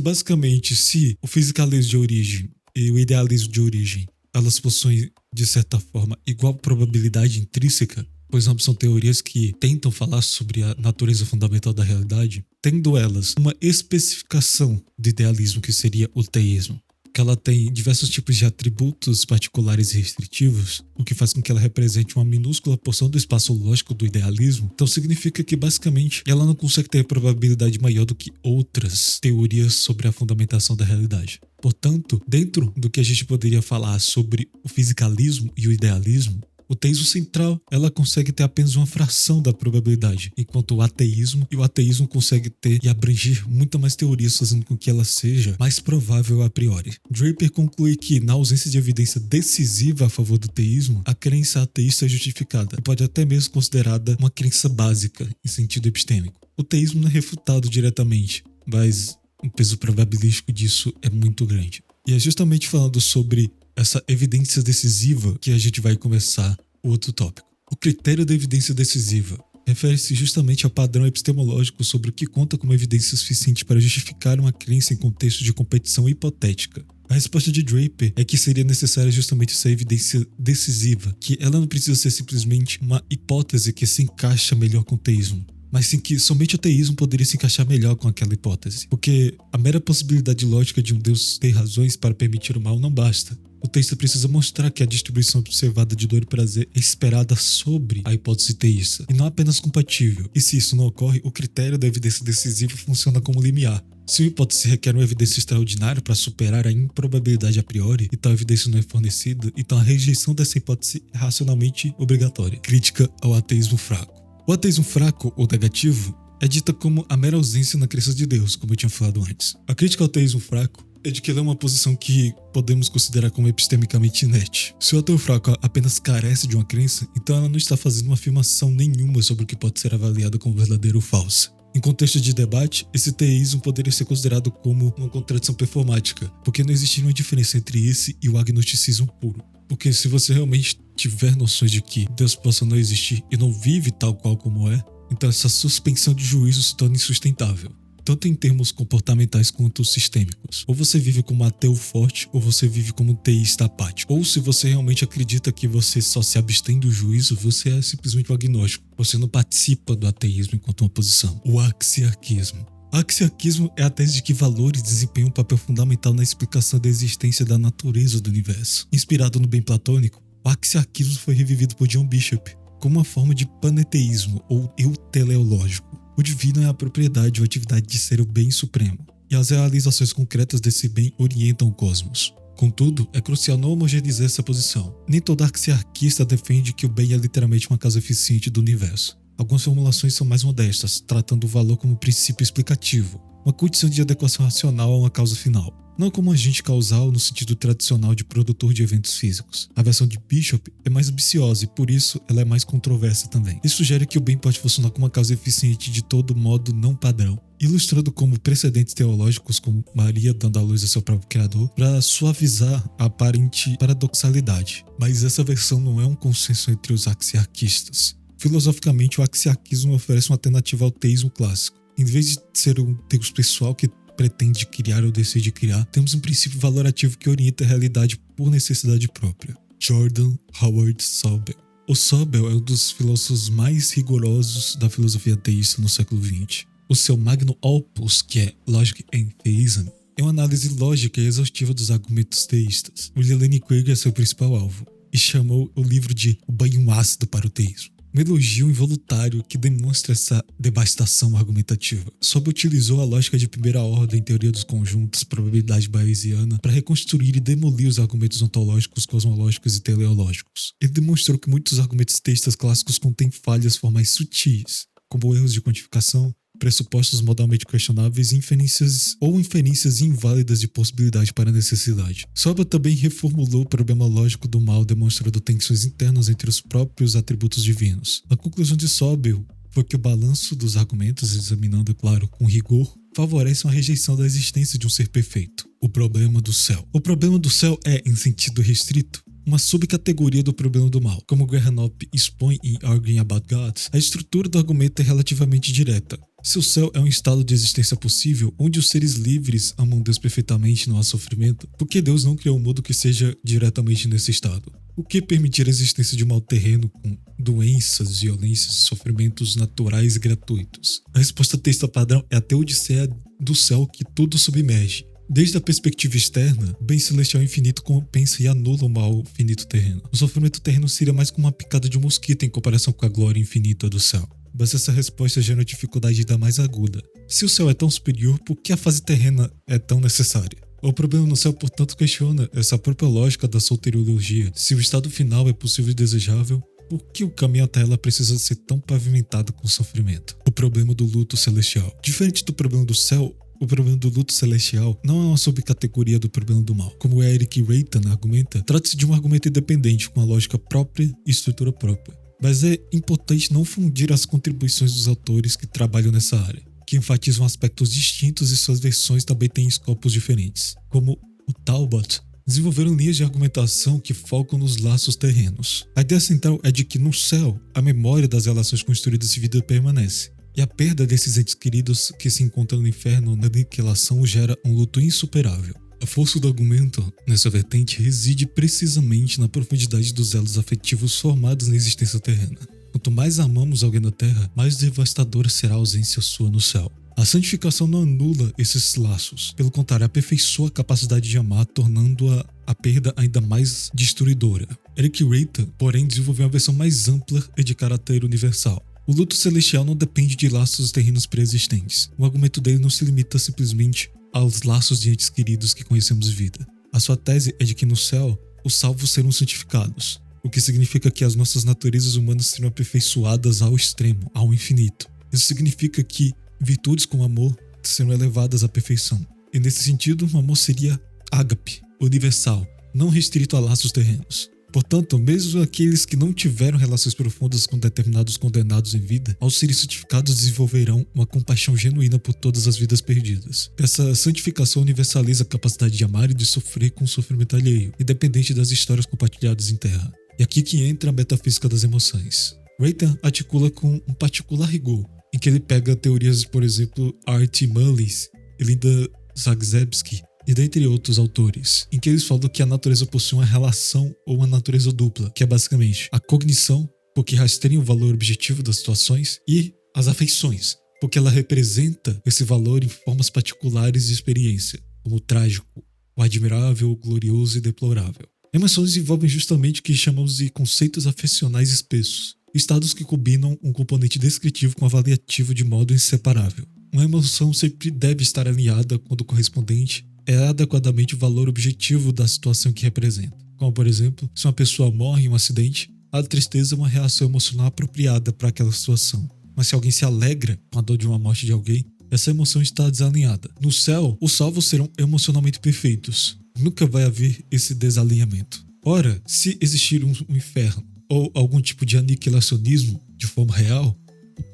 o fisicalismo de origem e o idealismo de origem, elas possuem, de certa forma, igual probabilidade intrínseca, pois ambas são teorias que tentam falar sobre a natureza fundamental da realidade, tendo elas uma especificação do idealismo que seria o teísmo. que ela tem diversos tipos de atributos particulares e restritivos, o que faz com que ela represente uma minúscula porção do espaço lógico do idealismo, então significa que basicamente ela não consegue ter probabilidade maior do que outras teorias sobre a fundamentação da realidade. Portanto, dentro do que a gente poderia falar sobre o fisicalismo e o idealismo, o teísmo central, ela consegue ter apenas uma fração da probabilidade, enquanto o ateísmo consegue ter e abranger muita mais teorias, fazendo com que ela seja mais provável a priori. Draper conclui que, na ausência de evidência decisiva a favor do teísmo, a crença ateísta é justificada e pode até mesmo considerada uma crença básica, em sentido epistêmico. O teísmo não é refutado diretamente, mas o peso probabilístico disso é muito grande. E é justamente falando sobre essa evidência decisiva que a gente vai começar o outro tópico. O critério da evidência decisiva refere-se justamente ao padrão epistemológico sobre o que conta como evidência suficiente para justificar uma crença em contexto de competição hipotética. A resposta de Draper é que seria necessária justamente essa evidência decisiva, que ela não precisa ser simplesmente uma hipótese que se encaixa melhor com o teísmo, mas sim que somente o teísmo poderia se encaixar melhor com aquela hipótese, porque a mera possibilidade lógica de um Deus ter razões para permitir o mal não basta. O texto precisa mostrar que a distribuição observada de dor e prazer é esperada sobre a hipótese teísta, e não apenas compatível. E se isso não ocorre, o critério da evidência decisiva funciona como limiar. Se uma hipótese requer uma evidência extraordinária para superar a improbabilidade a priori, e tal evidência não é fornecida, então a rejeição dessa hipótese é racionalmente obrigatória. Crítica ao ateísmo fraco. O ateísmo fraco ou negativo é dita como a mera ausência na crença de Deus, como eu tinha falado antes. A crítica ao ateísmo fraco é de que ele é uma posição que podemos considerar como epistemicamente inerte. Se o ateu fraco apenas carece de uma crença, então ela não está fazendo uma afirmação nenhuma sobre o que pode ser avaliado como verdadeiro ou falso. Em contexto de debate, esse teísmo poderia ser considerado como uma contradição performática, porque não existiria uma diferença entre esse e o agnosticismo puro. Porque se você realmente tiver noções de que Deus possa não existir e não vive tal qual como é, então essa suspensão de juízo se torna insustentável, tanto em termos comportamentais quanto sistêmicos. Ou você vive como ateu forte, ou você vive como um teísta apático. Ou se você realmente acredita que você só se abstém do juízo, você é simplesmente um agnóstico. Você não participa do ateísmo enquanto uma posição. O axiarquismo. O axiarquismo é a tese de que valores desempenham um papel fundamental na explicação da existência da natureza do universo. Inspirado no bem platônico, o axiarquismo foi revivido por John Bishop como uma forma de paneteísmo ou euteleológico. O divino é a propriedade ou atividade de ser o bem supremo, e as realizações concretas desse bem orientam o cosmos. Contudo, é crucial não homogeneizar essa posição. Nem todo axiarquista defende que o bem é literalmente uma causa eficiente do universo. Algumas formulações são mais modestas, tratando o valor como princípio explicativo, uma condição de adequação racional a uma causa final, não como agente causal no sentido tradicional de produtor de eventos físicos. A versão de Bishop é mais ambiciosa e, por isso, ela é mais controversa também. Isso sugere que o bem pode funcionar como uma causa eficiente de todo modo não padrão, ilustrando como precedentes teológicos como Maria dando à luz a seu próprio Criador, para suavizar a aparente paradoxalidade. Mas essa versão não é um consenso entre os axiarquistas. Filosoficamente, o axiarquismo oferece uma alternativa ao teísmo clássico. Em vez de ser um Deus pessoal que pretende criar ou decide criar, temos um princípio valorativo que orienta a realidade por necessidade própria. Jordan Howard Sobel. O Sobel é um dos filósofos mais rigorosos da filosofia teísta no século XX. O seu magnum opus, que é Logic and Theism, é uma análise lógica e exaustiva dos argumentos teístas. William Lane Craig é seu principal alvo, e chamou o livro de O Banho Ácido para o Teísmo. Um elogio involuntário que demonstra essa devastação argumentativa. Sobel utilizou a lógica de primeira ordem, teoria dos conjuntos, probabilidade bayesiana, para reconstruir e demolir os argumentos ontológicos, cosmológicos e teleológicos. Ele demonstrou que muitos argumentos teístas clássicos contêm falhas formais sutis, como erros de quantificação, pressupostos modalmente questionáveis e inferências inválidas de possibilidade para necessidade. Sobel também reformulou o problema lógico do mal, demonstrando tensões internas entre os próprios atributos divinos. A conclusão de Sobel foi que o balanço dos argumentos, examinando, claro, com rigor, favorece uma rejeição da existência de um ser perfeito. O problema do céu. O problema do céu é, em sentido restrito, uma subcategoria do problema do mal. Como Graham Knopp expõe em Arguing About God, a estrutura do argumento é relativamente direta. Se o céu é um estado de existência possível, onde os seres livres amam Deus perfeitamente, não há sofrimento, por que Deus não criou um mundo que seja diretamente nesse estado? O que permitir a existência de um mau terreno com doenças, violências e sofrimentos naturais e gratuitos? A resposta texto padrão é a teodiceia do céu que tudo submerge. Desde a perspectiva externa, o bem celestial infinito compensa e anula o mal finito terreno. O sofrimento terreno seria mais como uma picada de um mosquito em comparação com a glória infinita do céu. Mas essa resposta gera uma dificuldade ainda mais aguda. Se o céu é tão superior, por que a fase terrena é tão necessária? O problema no céu, portanto, questiona essa própria lógica da soteriologia. Se o estado final é possível e desejável, por que o caminho até ela precisa ser tão pavimentado com sofrimento? O problema do luto celestial. Diferente do problema do céu, o problema do luto celestial não é uma subcategoria do problema do mal. Como Eric Reitan argumenta, trata-se de um argumento independente, com a lógica própria e estrutura própria. Mas é importante não fundir as contribuições dos autores que trabalham nessa área, que enfatizam aspectos distintos e suas versões também têm escopos diferentes. Como o Talbot, desenvolveram linhas de argumentação que focam nos laços terrenos. A ideia central é de que no céu, a memória das relações construídas de vida permanece, e a perda desses entes queridos que se encontram no inferno na aniquilação gera um luto insuperável. A força do argumento nessa vertente reside precisamente na profundidade dos elos afetivos formados na existência terrena. Quanto mais amamos alguém na terra, mais devastadora será a ausência sua no céu. A santificação não anula esses laços, pelo contrário, aperfeiçoa a capacidade de amar, tornando a perda ainda mais destruidora. Eric Reitan, porém, desenvolveu uma versão mais ampla e de caráter universal. O luto celestial não depende de laços terrenos pré-existentes. O argumento dele não se limita simplesmente aos laços de entes queridos que conhecemos em vida. A sua tese é de que no céu, os salvos serão santificados, o que significa que as nossas naturezas humanas serão aperfeiçoadas ao extremo, ao infinito. Isso significa que virtudes como amor serão elevadas à perfeição. E nesse sentido, o amor seria ágape, universal, não restrito a laços terrenos. Portanto, mesmo aqueles que não tiveram relações profundas com determinados condenados em vida, ao serem santificados desenvolverão uma compaixão genuína por todas as vidas perdidas. Essa santificação universaliza a capacidade de amar e de sofrer com o sofrimento alheio, independente das histórias compartilhadas em terra. E aqui que entra a metafísica das emoções. Reitan articula com um particular rigor, em que ele pega teorias, por exemplo, R.T. Mullis e Linda Zagzebski, e dentre outros autores, em que eles falam que a natureza possui uma relação ou uma natureza dupla, que é basicamente a cognição, porque rastreia o valor objetivo das situações, e as afeições, porque ela representa esse valor em formas particulares de experiência, como o trágico, o admirável, o glorioso e deplorável. Emoções envolvem justamente o que chamamos de conceitos afecionais espessos, estados que combinam um componente descritivo com avaliativo de modo inseparável. Uma emoção sempre deve estar alinhada quando o correspondente é adequadamente o valor objetivo da situação que representa. Como, por exemplo, se uma pessoa morre em um acidente, a tristeza é uma reação emocional apropriada para aquela situação. Mas se alguém se alegra com a dor de uma morte de alguém, essa emoção está desalinhada. No céu, os salvos serão emocionalmente perfeitos. Nunca vai haver esse desalinhamento. Ora, se existir um inferno ou algum tipo de aniquilacionismo de forma real,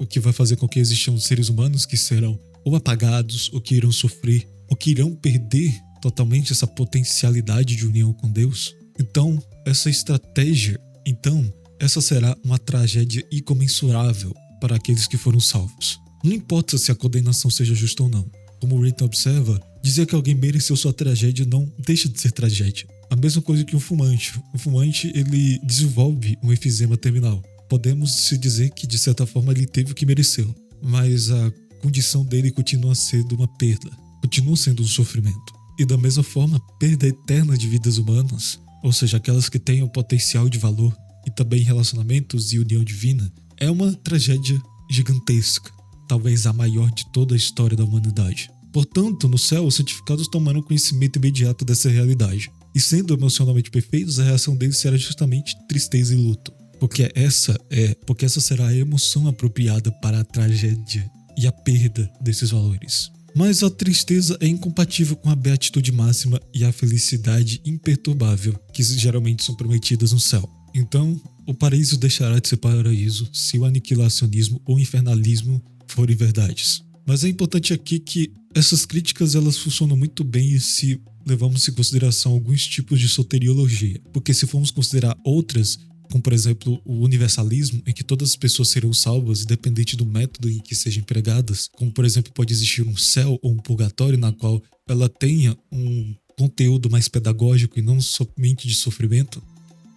o que vai fazer com que existam seres humanos que serão ou apagados, ou que irão sofrer, ou que irão perder totalmente essa potencialidade de união com Deus, então essa será uma tragédia incomensurável para aqueles que foram salvos. Não importa se a condenação seja justa ou não. Como Reitan observa, dizer que alguém mereceu sua tragédia não deixa de ser tragédia. A mesma coisa que um fumante. O fumante, ele desenvolve um efizema terminal. Podemos se dizer que, de certa forma, ele teve o que mereceu, mas a condição dele continua sendo uma perda. Continua sendo um sofrimento. E da mesma forma, a perda eterna de vidas humanas, ou seja, aquelas que têm o potencial de valor e também relacionamentos e união divina, é uma tragédia gigantesca, talvez a maior de toda a história da humanidade. Portanto, no céu, os santificados tomaram conhecimento imediato dessa realidade, e sendo emocionalmente perfeitos, a reação deles será justamente tristeza e luto, porque essa será a emoção apropriada para a tragédia e a perda desses valores. Mas a tristeza é incompatível com a beatitude máxima e a felicidade imperturbável, que geralmente são prometidas no céu. Então, o paraíso deixará de ser paraíso se o aniquilacionismo ou infernalismo forem verdades. Mas é importante aqui que essas críticas elas funcionam muito bem se levamos em consideração alguns tipos de soteriologia, porque se formos considerar outras, como por exemplo o universalismo, em que todas as pessoas serão salvas independente do método em que sejam empregadas, como por exemplo pode existir um céu ou um purgatório na qual ela tenha um conteúdo mais pedagógico e não somente de sofrimento,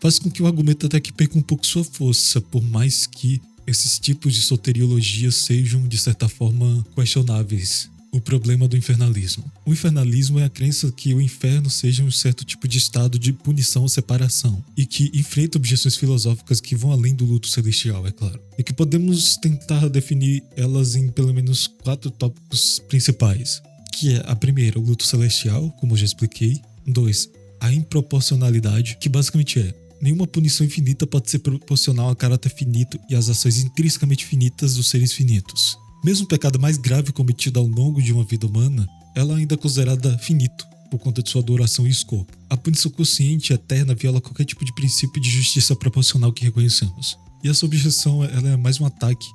faz com que o argumento até que perca um pouco sua força, por mais que esses tipos de soteriologia sejam de certa forma questionáveis. O problema do infernalismo. O infernalismo é a crença que o inferno seja um certo tipo de estado de punição ou separação, e que enfrenta objeções filosóficas que vão além do luto celestial, é claro. E que podemos tentar definir elas em pelo menos 4 tópicos principais, que é a primeira, o luto celestial, como eu já expliquei. 2, a improporcionalidade, que basicamente é: nenhuma punição infinita pode ser proporcional a caráter finito e às ações intrinsecamente finitas dos seres finitos. Mesmo o pecado mais grave cometido ao longo de uma vida humana, ela ainda é considerada finito, por conta de sua duração e escopo. A punição consciente e eterna viola qualquer tipo de princípio de justiça proporcional que reconhecemos. E essa objeção ela é mais um ataque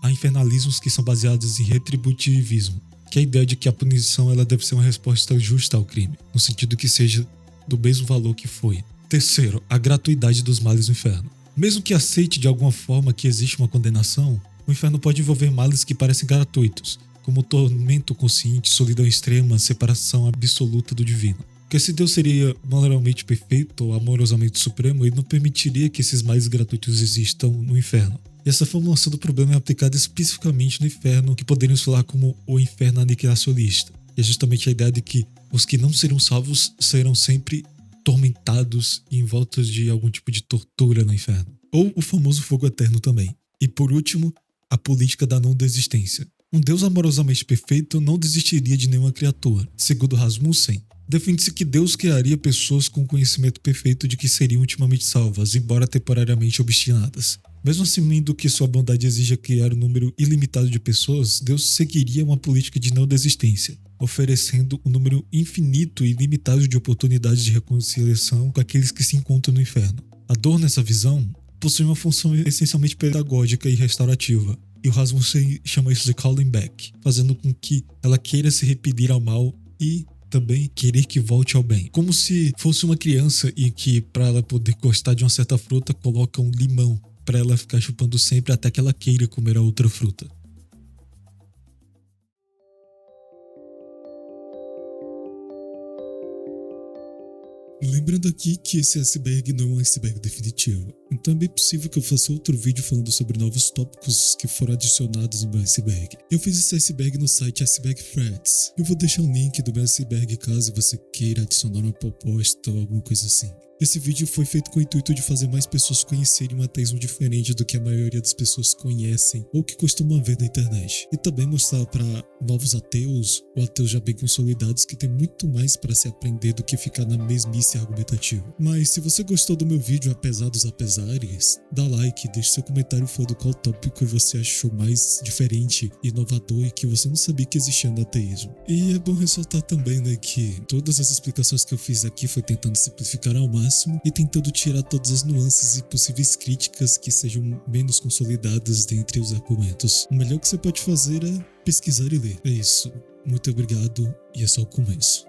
a infernalismos que são baseados em retributivismo, que é a ideia de que a punição ela deve ser uma resposta justa ao crime, no sentido que seja do mesmo valor que foi. Terceiro, a gratuidade dos males do inferno. Mesmo que aceite de alguma forma que existe uma condenação, o inferno pode envolver males que parecem gratuitos, como tormento consciente, solidão extrema, separação absoluta do divino. Porque se Deus seria moralmente perfeito ou amorosamente supremo, ele não permitiria que esses males gratuitos existam no inferno. E essa formulação do problema é aplicada especificamente no inferno, que poderíamos falar como o inferno aniquilacionista. E é justamente a ideia de que os que não serão salvos serão sempre tormentados e envoltos de algum tipo de tortura no inferno. Ou o famoso fogo eterno também. E por último, a política da não desistência. Um Deus amorosamente perfeito não desistiria de nenhuma criatura. Segundo Rasmussen, defende-se que Deus criaria pessoas com conhecimento perfeito de que seriam ultimamente salvas, embora temporariamente obstinadas. Mesmo assumindo que sua bondade exija criar um número ilimitado de pessoas, Deus seguiria uma política de não desistência, oferecendo um número infinito e ilimitado de oportunidades de reconciliação com aqueles que se encontram no inferno. A dor nessa visão possui uma função essencialmente pedagógica e restaurativa, e o Rasmussen chama isso de calling back, fazendo com que ela queira se repetir ao mal e também querer que volte ao bem. Como se fosse uma criança e que, para ela poder gostar de uma certa fruta, coloca um limão para ela ficar chupando sempre até que ela queira comer a outra fruta. Lembrando aqui que esse iceberg não é um iceberg definitivo, então é bem possível que eu faça outro vídeo falando sobre novos tópicos que foram adicionados no meu iceberg. Eu fiz esse iceberg no site Iceberg Threads. Eu vou deixar um link do meu iceberg caso você queira adicionar uma proposta ou alguma coisa assim. Esse vídeo foi feito com o intuito de fazer mais pessoas conhecerem um ateísmo diferente do que a maioria das pessoas conhecem ou que costumam ver na internet. E também mostrar para novos ateus ou ateus já bem consolidados que tem muito mais para se aprender do que ficar na mesmice argumentativa. Mas se você gostou do meu vídeo, apesar dos apesares, dá like, deixe seu comentário falando qual tópico você achou mais diferente, inovador e que você não sabia que existia no ateísmo. E é bom ressaltar também, né, que todas as explicações que eu fiz aqui foi tentando simplificar ao máximo e tentando tirar todas as nuances e possíveis críticas que sejam menos consolidadas dentre os argumentos. O melhor que você pode fazer é pesquisar e ler. É isso. Muito obrigado e é só o começo.